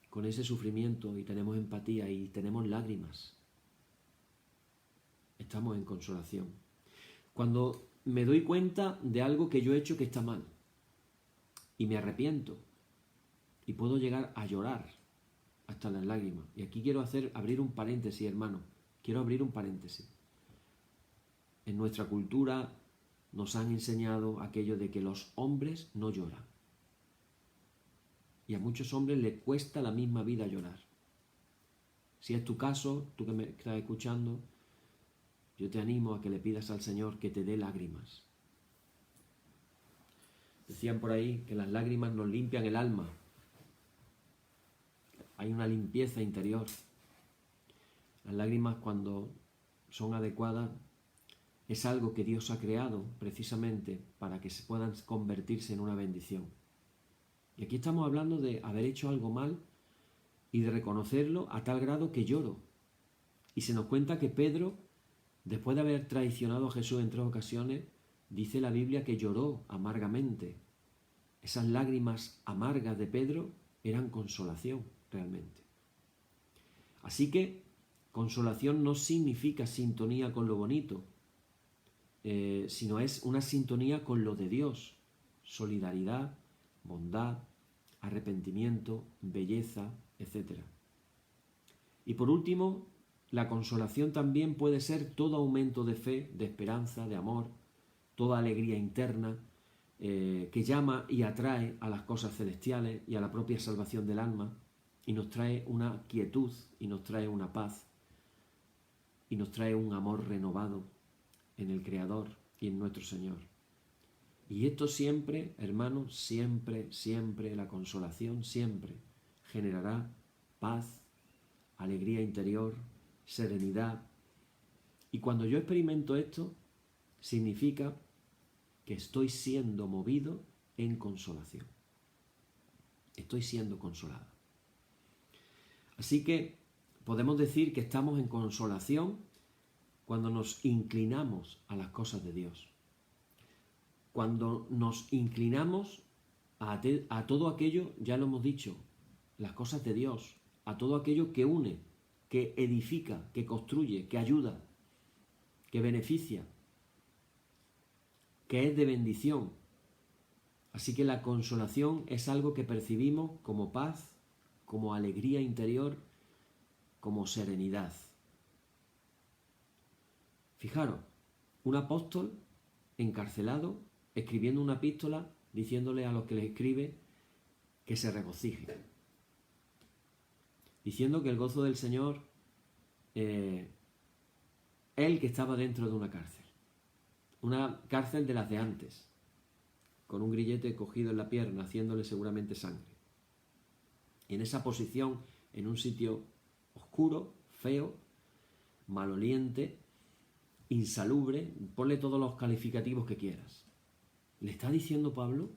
con ese sufrimiento y tenemos empatía y tenemos lágrimas, estamos en consolación. Cuando me doy cuenta de algo que yo he hecho que está mal y me arrepiento y puedo llegar a llorar hasta las lágrimas. Y aquí quiero abrir un paréntesis, hermano. Quiero abrir un paréntesis. En nuestra cultura nos han enseñado aquello de que los hombres no lloran. Y a muchos hombres les cuesta la misma vida llorar. Si es tu caso, tú que me estás escuchando, yo te animo a que le pidas al Señor que te dé lágrimas. Decían por ahí que las lágrimas nos limpian el alma. hay una limpieza interior. Las lágrimas, cuando son adecuadas, es algo que Dios ha creado precisamente para que se puedan convertirse en una bendición. Y aquí estamos hablando de haber hecho algo mal y de reconocerlo a tal grado que lloro. Y se nos cuenta que Pedro, después de haber traicionado a Jesús en 3 ocasiones, dice la Biblia que lloró amargamente. Esas lágrimas amargas de Pedro eran consolación, realmente. Así que consolación no significa sintonía con lo bonito, sino es una sintonía con lo de Dios. Solidaridad, bondad, arrepentimiento, belleza, etc. Y por último, la consolación también puede ser todo aumento de fe, de esperanza, de amor, toda alegría interna que llama y atrae a las cosas celestiales y a la propia salvación del alma, y nos trae una quietud, y nos trae una paz, y nos trae un amor renovado en el Creador y en nuestro Señor. Y esto siempre, hermanos, siempre, la consolación siempre generará paz, alegría interior, serenidad. Y cuando yo experimento esto, significa que estoy siendo movido en consolación. Estoy siendo consolado. Así que podemos decir que estamos en consolación cuando nos inclinamos a las cosas de Dios. Cuando nos inclinamos a todo aquello, ya lo hemos dicho, las cosas de Dios, a todo aquello que une, que edifica, que construye, que ayuda, que beneficia, que es de bendición. Así que la consolación es algo que percibimos como paz, como alegría interior, como serenidad. Fijaros, un apóstol encarcelado, escribiendo una epístola, diciéndole a los que les escribe que se regocijen, diciendo que el gozo del Señor, él que estaba dentro de una cárcel de las de antes, con un grillete cogido en la pierna, haciéndole seguramente sangre. Y en esa posición, en un sitio oscuro, feo, maloliente, insalubre, ponle todos los calificativos que quieras. Le está diciendo Pablo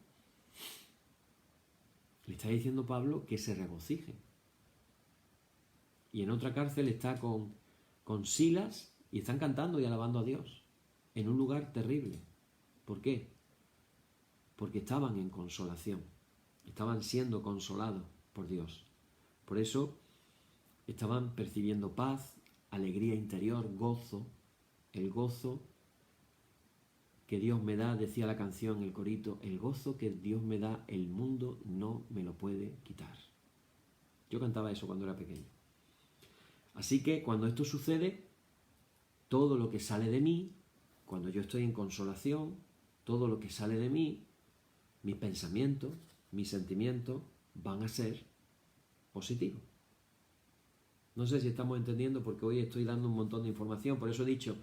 que se regocijen. Y en otra cárcel está con Silas y están cantando y alabando a Dios en un lugar terrible. ¿Por qué? Porque estaban en consolación, estaban siendo consolados por Dios. Por eso estaban percibiendo paz, alegría interior, gozo, el gozo que Dios me da, decía la canción, el corito, el gozo que Dios me da, el mundo no me lo puede quitar. Yo cantaba eso cuando era pequeño. Así que cuando esto sucede, todo lo que sale de mí, cuando yo estoy en consolación, todo lo que sale de mí, mis pensamientos, mis sentimientos, van a ser positivos. No sé si estamos entendiendo, porque hoy estoy dando un montón de información, por eso he dicho,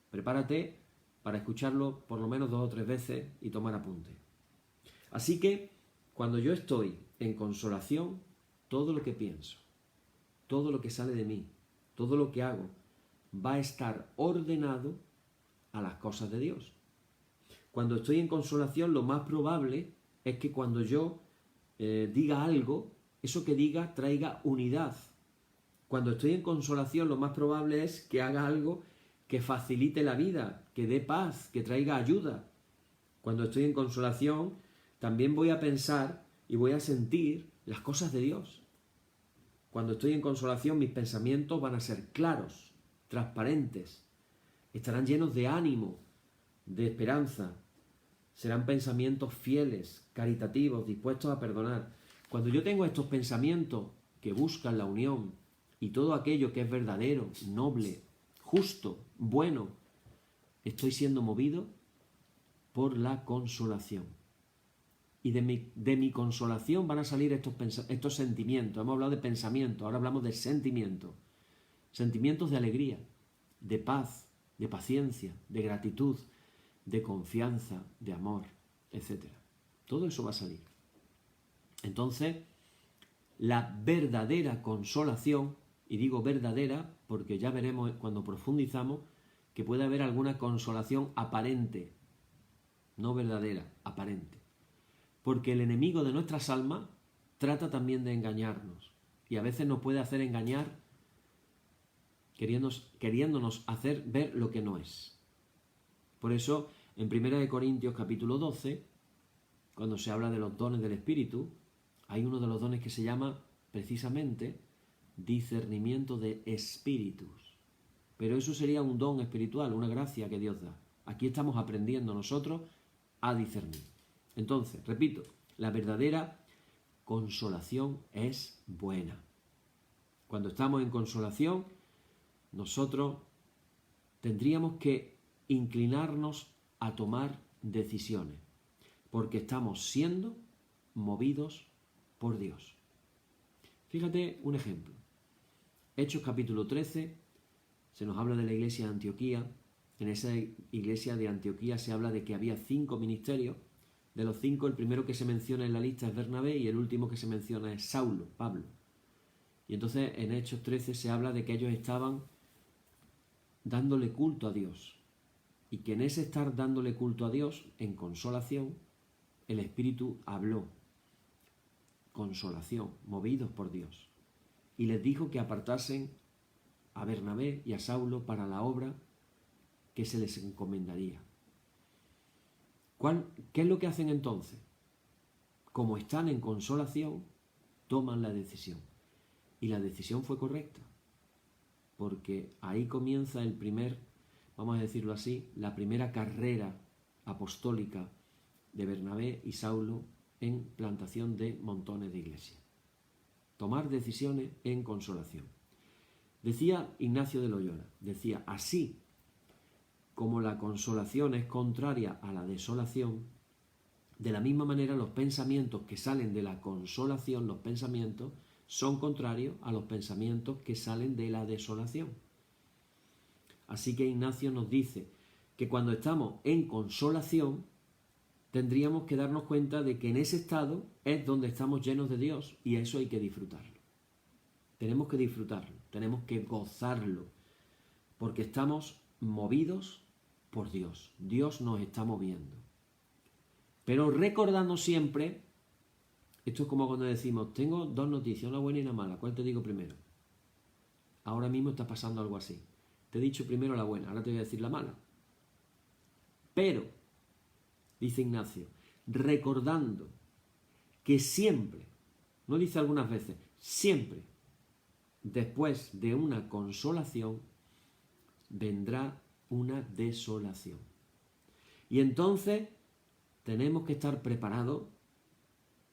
prepárate para escucharlo por lo menos 2 o 3 veces y tomar apunte. Así que, cuando yo estoy en consolación, todo lo que pienso, todo lo que sale de mí, todo lo que hago, va a estar ordenado a las cosas de Dios. Cuando estoy en consolación, lo más probable es que cuando yo diga algo, eso que diga traiga unidad. Cuando estoy en consolación, lo más probable es que haga algo que facilite la vida, que dé paz, que traiga ayuda. Cuando estoy en consolación, también voy a pensar y voy a sentir las cosas de Dios. Cuando estoy en consolación, mis pensamientos van a ser claros, transparentes, estarán llenos de ánimo, de esperanza. Serán pensamientos fieles, caritativos, dispuestos a perdonar. Cuando yo tengo estos pensamientos que buscan la unión y todo aquello que es verdadero, noble, justo, bueno, estoy siendo movido por la consolación. Y de mi consolación van a salir estos sentimientos. Hemos hablado de pensamientos, ahora hablamos de sentimientos. Sentimientos de alegría, de paz, de paciencia, de gratitud, de confianza, de amor, etc. Todo eso va a salir. Entonces, la verdadera consolación, y digo verdadera porque ya veremos cuando profundizamos que puede haber alguna consolación aparente, no verdadera, aparente. Porque el enemigo de nuestras almas trata también de engañarnos y a veces nos puede hacer engañar queriéndonos hacer ver lo que no es. Por eso, en 1 Corintios capítulo 12, cuando se habla de los dones del Espíritu, hay uno de los dones que se llama precisamente discernimiento de espíritus. Pero eso sería un don espiritual, una gracia que Dios da. Aquí estamos aprendiendo nosotros a discernir. Entonces, repito, la verdadera consolación es buena. Cuando estamos en consolación, nosotros tendríamos que inclinarnos a tomar decisiones, porque estamos siendo movidos por Dios. Fíjate un ejemplo. Hechos capítulo 13, se nos habla de la iglesia de Antioquía. En esa iglesia de Antioquía se habla de que había 5 ministerios. De los 5, el primero que se menciona en la lista es Bernabé y el último que se menciona es Saulo, Pablo. Y entonces en Hechos 13 se habla de que ellos estaban dándole culto a Dios. Y que en ese estar dándole culto a Dios, en consolación, el Espíritu habló. Consolación, movidos por Dios. Y les dijo que apartasen a Bernabé y a Saulo para la obra que se les encomendaría. ¿Qué es lo que hacen entonces? Como están en consolación, toman la decisión. Y la decisión fue correcta, porque ahí comienza vamos a decirlo así, la primera carrera apostólica de Bernabé y Saulo en plantación de montones de iglesias. Tomar decisiones en consolación. Decía Ignacio de Loyola, decía, así como la consolación es contraria a la desolación, de la misma manera los pensamientos que salen de la consolación, los pensamientos, son contrarios a los pensamientos que salen de la desolación. Así que Ignacio nos dice que cuando estamos en consolación, tendríamos que darnos cuenta de que en ese estado es donde estamos llenos de Dios y eso hay que disfrutarlo. Tenemos que disfrutarlo, tenemos que gozarlo, porque estamos movidos por Dios. Dios nos está moviendo. Pero recordando siempre, esto es como cuando decimos, tengo 2 noticias, una buena y una mala, ¿cuál te digo primero? Ahora mismo está pasando algo así. Te he dicho primero la buena, ahora te voy a decir la mala. Pero, dice Ignacio, recordando que siempre, no dice algunas veces, siempre, después de una consolación, vendrá una desolación. Y entonces tenemos que estar preparados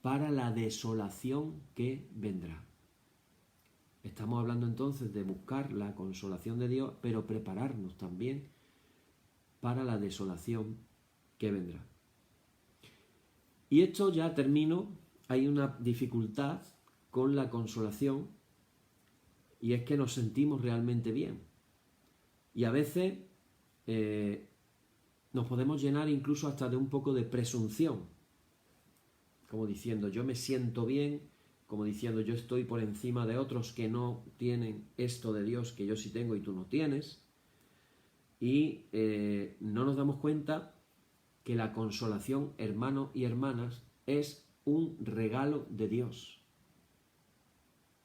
para la desolación que vendrá. Estamos hablando entonces de buscar la consolación de Dios, pero prepararnos también para la desolación que vendrá. Y esto ya termino. Hay una dificultad con la consolación y es que nos sentimos realmente bien. Y a veces nos podemos llenar incluso hasta de un poco de presunción, como diciendo yo me siento bien, como diciendo yo estoy por encima de otros que no tienen esto de Dios que yo sí tengo y tú no tienes. Y no nos damos cuenta que la consolación, hermanos y hermanas, es un regalo de Dios.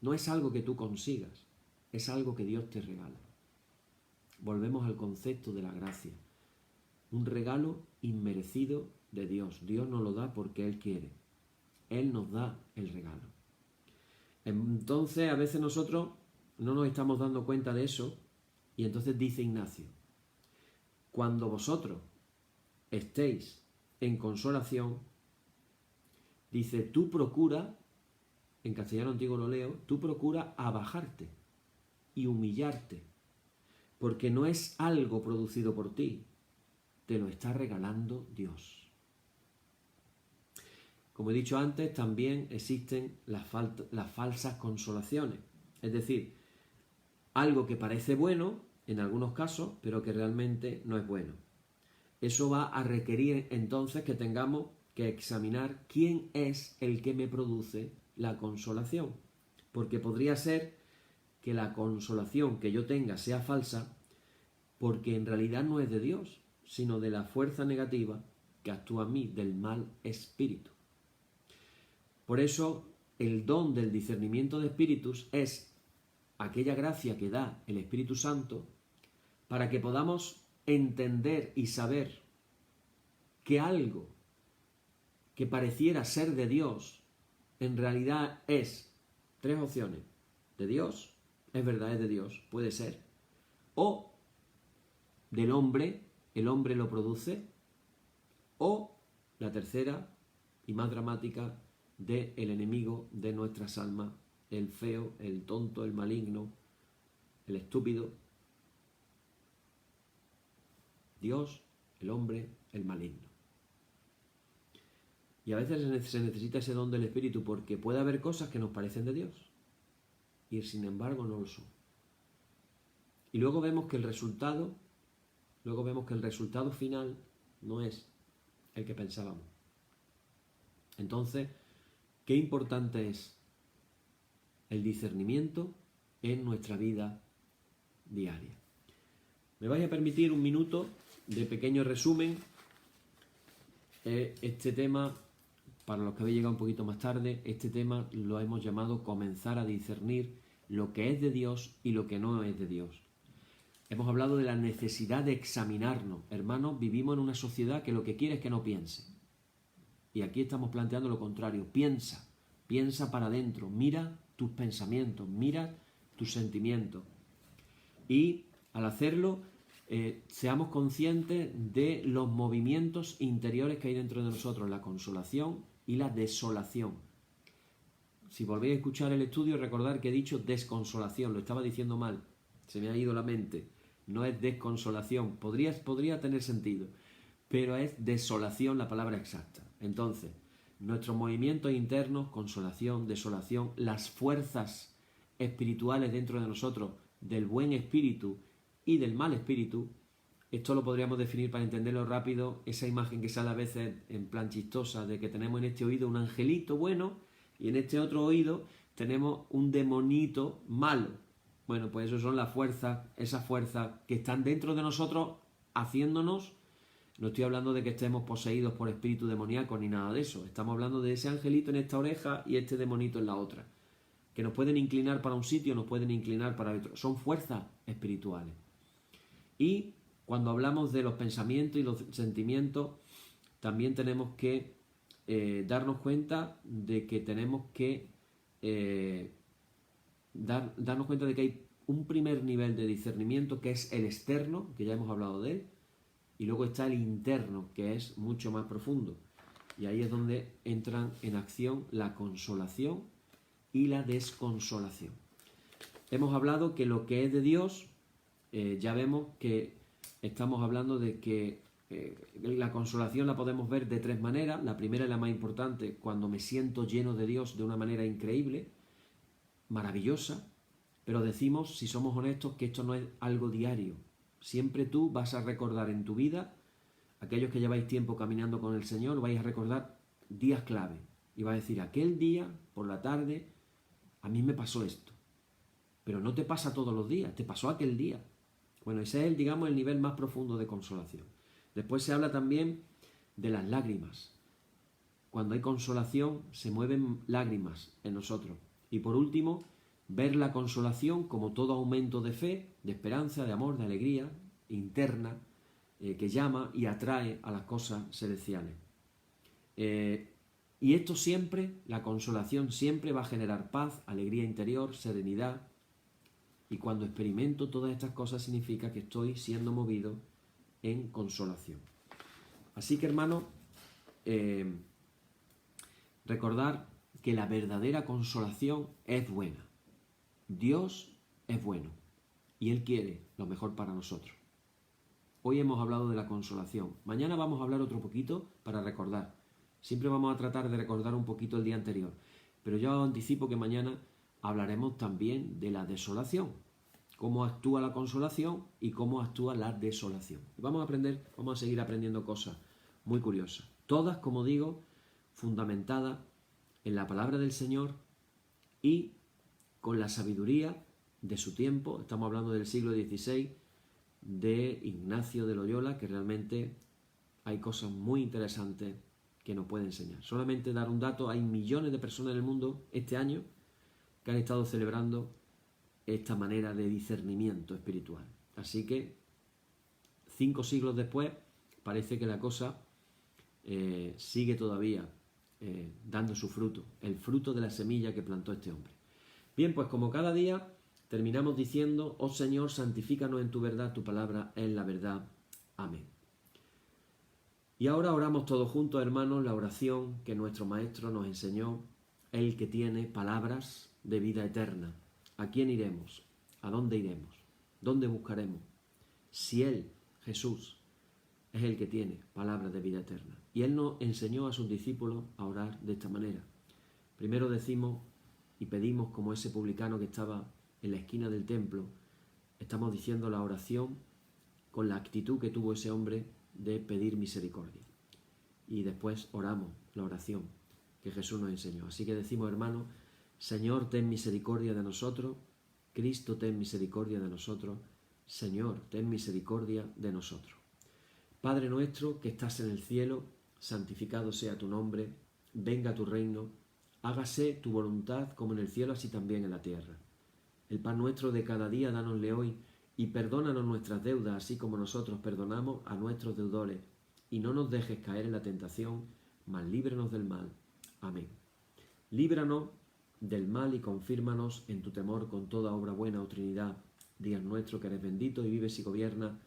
No es algo que tú consigas, es algo que Dios te regala. Volvemos al concepto de la gracia. Un regalo inmerecido de Dios. Dios nos lo da porque Él quiere. Él nos da el regalo. Entonces, a veces nosotros no nos estamos dando cuenta de eso y entonces dice Ignacio, cuando vosotros estéis en consolación, dice, tú procura, en castellano antiguo lo leo, tú procura abajarte y humillarte, porque no es algo producido por ti, te lo está regalando Dios. Como he dicho antes, también existen las falsas consolaciones, es decir, algo que parece bueno en algunos casos, pero que realmente no es bueno. Eso va a requerir entonces que tengamos que examinar quién es el que me produce la consolación. porque podría ser que la consolación que yo tenga sea falsa, porque en realidad no es de Dios, sino de la fuerza negativa que actúa en mí, del mal espíritu. Por eso, el don del discernimiento de espíritus es aquella gracia que da el Espíritu Santo para que podamos entender y saber que algo que pareciera ser de Dios, en realidad es tres opciones. De Dios, es verdad, es de Dios, puede ser. O del hombre, el hombre lo produce. O la tercera y más dramática, del enemigo de nuestras almas, el feo, el tonto, el maligno, el estúpido. Dios, el hombre, el maligno. Y a veces se necesita ese don del Espíritu porque puede haber cosas que nos parecen de Dios y sin embargo no lo son. Y luego vemos que el resultado final no es el que pensábamos. Entonces, qué importante es el discernimiento en nuestra vida diaria. Me vais a permitir un minuto de pequeño resumen. Este tema, para los que habéis llegado un poquito más tarde, este tema lo hemos llamado comenzar a discernir lo que es de Dios y lo que no es de Dios. Hemos hablado de la necesidad de examinarnos. Hermanos, vivimos en una sociedad que lo que quiere es que no piense. Y aquí estamos planteando lo contrario. Piensa para adentro, mira tus pensamientos, mira tus sentimientos. Y al hacerlo, seamos conscientes de los movimientos interiores que hay dentro de nosotros, la consolación y la desolación. Si volvéis a escuchar el estudio, recordad que he dicho desconsolación, lo estaba diciendo mal, se me ha ido la mente, no es desconsolación, podría tener sentido, pero es desolación la palabra exacta. Entonces, nuestros movimientos internos, consolación, desolación, las fuerzas espirituales dentro de nosotros, del buen espíritu y del mal espíritu, esto lo podríamos definir para entenderlo rápido, esa imagen que sale a veces en plan chistosa de que tenemos en este oído un angelito bueno y en este otro oído tenemos un demonito malo. Bueno, pues eso son las fuerzas, esas fuerzas que están dentro de nosotros haciéndonos, no estoy hablando de que estemos poseídos por espíritu demoníaco ni nada de eso, estamos hablando de ese angelito en esta oreja y este demonito en la otra, que nos pueden inclinar para un sitio, nos pueden inclinar para otro, son fuerzas espirituales. Y cuando hablamos de los pensamientos y los sentimientos, también tenemos que darnos cuenta de que tenemos que darnos cuenta de que hay un primer nivel de discernimiento que es el externo, que ya hemos hablado de él, y luego está el interno, que es mucho más profundo. Y ahí es donde entran en acción la consolación y la desconsolación. Hemos hablado que lo que es de Dios, ya vemos que estamos hablando de que la consolación la podemos ver de tres maneras. La primera y la más importante, cuando me siento lleno de Dios de una manera increíble, maravillosa, pero decimos, si somos honestos, que esto no es algo diario. Siempre tú vas a recordar en tu vida, aquellos que lleváis tiempo caminando con el Señor, vais a recordar días clave. Y vais a decir, aquel día, por la tarde, a mí me pasó esto. Pero no te pasa todos los días, te pasó aquel día. Bueno, ese es, digamos, el nivel más profundo de consolación. Después se habla también de las lágrimas. Cuando hay consolación, se mueven lágrimas en nosotros. Y por último, ver la consolación como todo aumento de fe, de esperanza, de amor, de alegría interna, que llama y atrae a las cosas celestiales. Y esto siempre, la consolación siempre va a generar paz, alegría interior, serenidad. Y cuando experimento todas estas cosas significa que estoy siendo movido en consolación. Así que, hermanos, recordar que la verdadera consolación es buena. Dios es bueno y Él quiere lo mejor para nosotros. Hoy hemos hablado de la consolación. Mañana vamos a hablar otro poquito para recordar. Siempre vamos a tratar de recordar un poquito el día anterior. Pero yo os anticipo que mañana hablaremos también de la desolación. Cómo actúa la consolación y cómo actúa la desolación. Y vamos a seguir aprendiendo cosas muy curiosas. Todas, como digo, fundamentadas en la palabra del Señor y con la sabiduría de su tiempo. Estamos hablando del siglo XVI, de Ignacio de Loyola, que realmente hay cosas muy interesantes que nos puede enseñar. Solamente dar un dato, hay millones de personas en el mundo este año que han estado celebrando esta manera de discernimiento espiritual. Así que 5 siglos después parece que la cosa sigue todavía dando su fruto, el fruto de la semilla que plantó este hombre. Bien, pues como cada día terminamos diciendo: oh Señor, santifícanos en tu verdad, tu palabra es la verdad. Amén. Y ahora oramos todos juntos, hermanos, la oración que nuestro Maestro nos enseñó, el que tiene palabras de vida eterna. ¿A quién iremos? ¿A dónde iremos? ¿Dónde buscaremos? Si Él, Jesús, es el que tiene palabras de vida eterna. Y Él nos enseñó a sus discípulos a orar de esta manera. Primero decimos y pedimos, como ese publicano que estaba en la esquina del templo, estamos diciendo la oración con la actitud que tuvo ese hombre de pedir misericordia. Y después oramos la oración que Jesús nos enseñó. Así que decimos, hermanos: Señor, ten misericordia de nosotros. Cristo, ten misericordia de nosotros. Señor, ten misericordia de nosotros. Padre nuestro que estás en el cielo, santificado sea tu nombre. Venga tu reino. Hágase tu voluntad como en el cielo, así también en la tierra. El pan nuestro de cada día, dánosle hoy, y perdónanos nuestras deudas, así como nosotros perdonamos a nuestros deudores. Y no nos dejes caer en la tentación, mas líbranos del mal. Amén. Líbranos del mal y confírmanos en tu temor con toda obra buena, oh Trinidad. Dios nuestro, que eres bendito y vives y gobiernas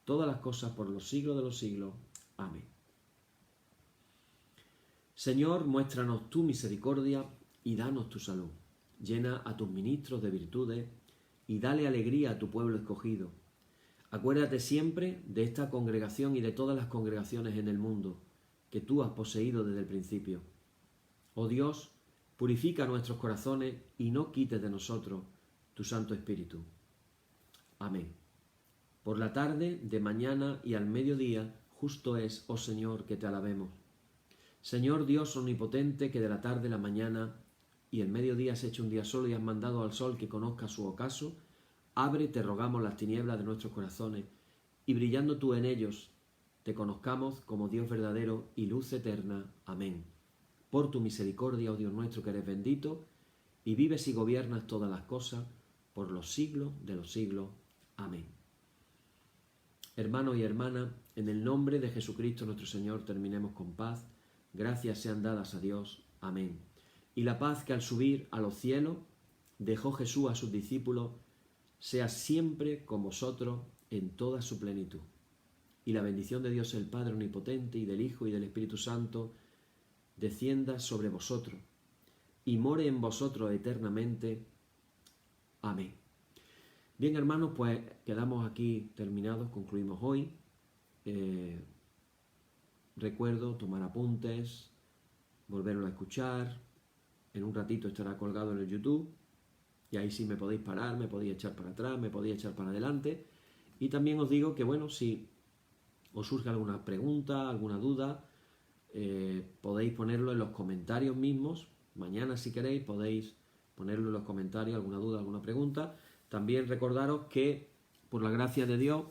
todas las cosas por los siglos de los siglos. Amén. Señor, muéstranos tu misericordia y danos tu salud. Llena a tus ministros de virtudes y dale alegría a tu pueblo escogido. Acuérdate siempre de esta congregación y de todas las congregaciones en el mundo que tú has poseído desde el principio. Oh Dios, purifica nuestros corazones y no quites de nosotros tu Santo Espíritu. Amén. Por la tarde, de mañana y al mediodía, justo es, oh Señor, que te alabemos. Señor Dios omnipotente, que de la tarde, la mañana y el mediodía has hecho un día solo y has mandado al sol que conozca su ocaso, abre, te rogamos, las tinieblas de nuestros corazones, y brillando tú en ellos, te conozcamos como Dios verdadero y luz eterna. Amén. Por tu misericordia, oh Dios nuestro, que eres bendito, y vives y gobiernas todas las cosas, por los siglos de los siglos. Amén. Hermanos y hermanas, en el nombre de Jesucristo nuestro Señor, terminemos con paz. Gracias sean dadas a Dios. Amén. Y la paz que al subir a los cielos dejó Jesús a sus discípulos, sea siempre con vosotros en toda su plenitud. Y la bendición de Dios el Padre omnipotente, y del Hijo y del Espíritu Santo, descienda sobre vosotros y more en vosotros eternamente. Amén. Bien, hermanos, pues quedamos aquí terminados, concluimos hoy. Recuerdo tomar apuntes, volverlo a escuchar. En un ratito estará colgado en el YouTube y ahí sí me podéis parar, me podéis echar para atrás, me podéis echar para adelante. Y también os digo que, bueno, si os surge alguna pregunta, alguna duda, podéis ponerlo en los comentarios mismos. Mañana, si queréis, podéis ponerlo en los comentarios, alguna duda, alguna pregunta. También recordaros que, por la gracia de Dios,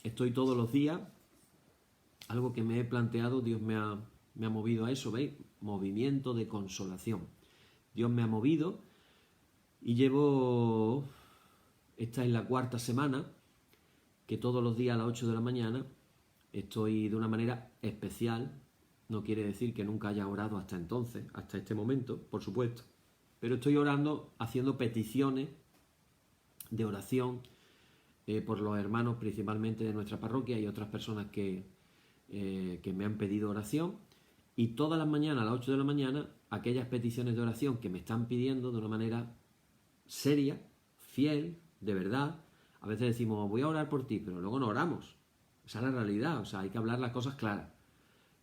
estoy todos los días. Algo que me he planteado, Dios me ha movido a eso, ¿veis? Movimiento de consolación. Dios me ha movido y esta es la 4ª semana, que todos los días a las 8 de la mañana estoy de una manera especial. No quiere decir que nunca haya orado hasta entonces, hasta este momento, por supuesto. Pero estoy orando, haciendo peticiones de oración por los hermanos, principalmente de nuestra parroquia, y otras personas que me han pedido oración. Y todas las mañanas, a las 8 de la mañana, aquellas peticiones de oración que me están pidiendo de una manera seria, fiel, de verdad. A veces decimos, voy a orar por ti, pero luego no oramos. Esa es la realidad, o sea, hay que hablar las cosas claras.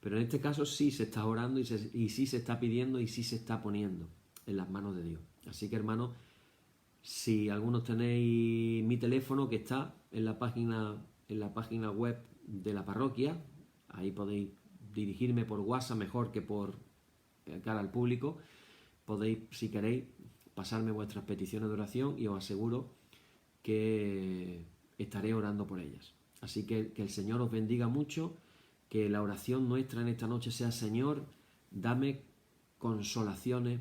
Pero en este caso sí se está orando y sí se está pidiendo y sí se está poniendo en las manos de Dios. Así que, hermanos, si algunos tenéis mi teléfono, que está en la página web de la parroquia, ahí podéis dirigirme por WhatsApp, mejor que por cara al público. Podéis, si queréis, pasarme vuestras peticiones de oración y os aseguro que estaré orando por ellas. Así que el Señor os bendiga mucho, que la oración nuestra en esta noche sea: Señor, dame consolaciones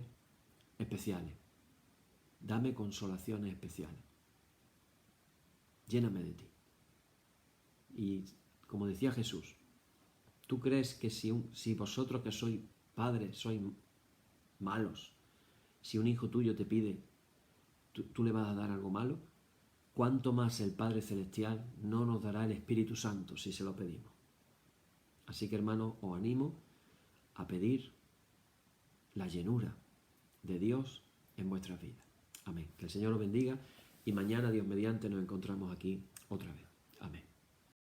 especiales. Dame consolaciones especiales. Lléname de ti. Y como decía Jesús, ¿tú crees que si vosotros que sois padres sois malos, si un hijo tuyo te pide, ¿tú le vas a dar algo malo? ¿Cuánto más el Padre Celestial no nos dará el Espíritu Santo si se lo pedimos? Así que, hermanos, os animo a pedir la llenura de Dios en vuestras vidas. Amén. Que el Señor os bendiga y mañana, Dios mediante, nos encontramos aquí otra vez. Amén.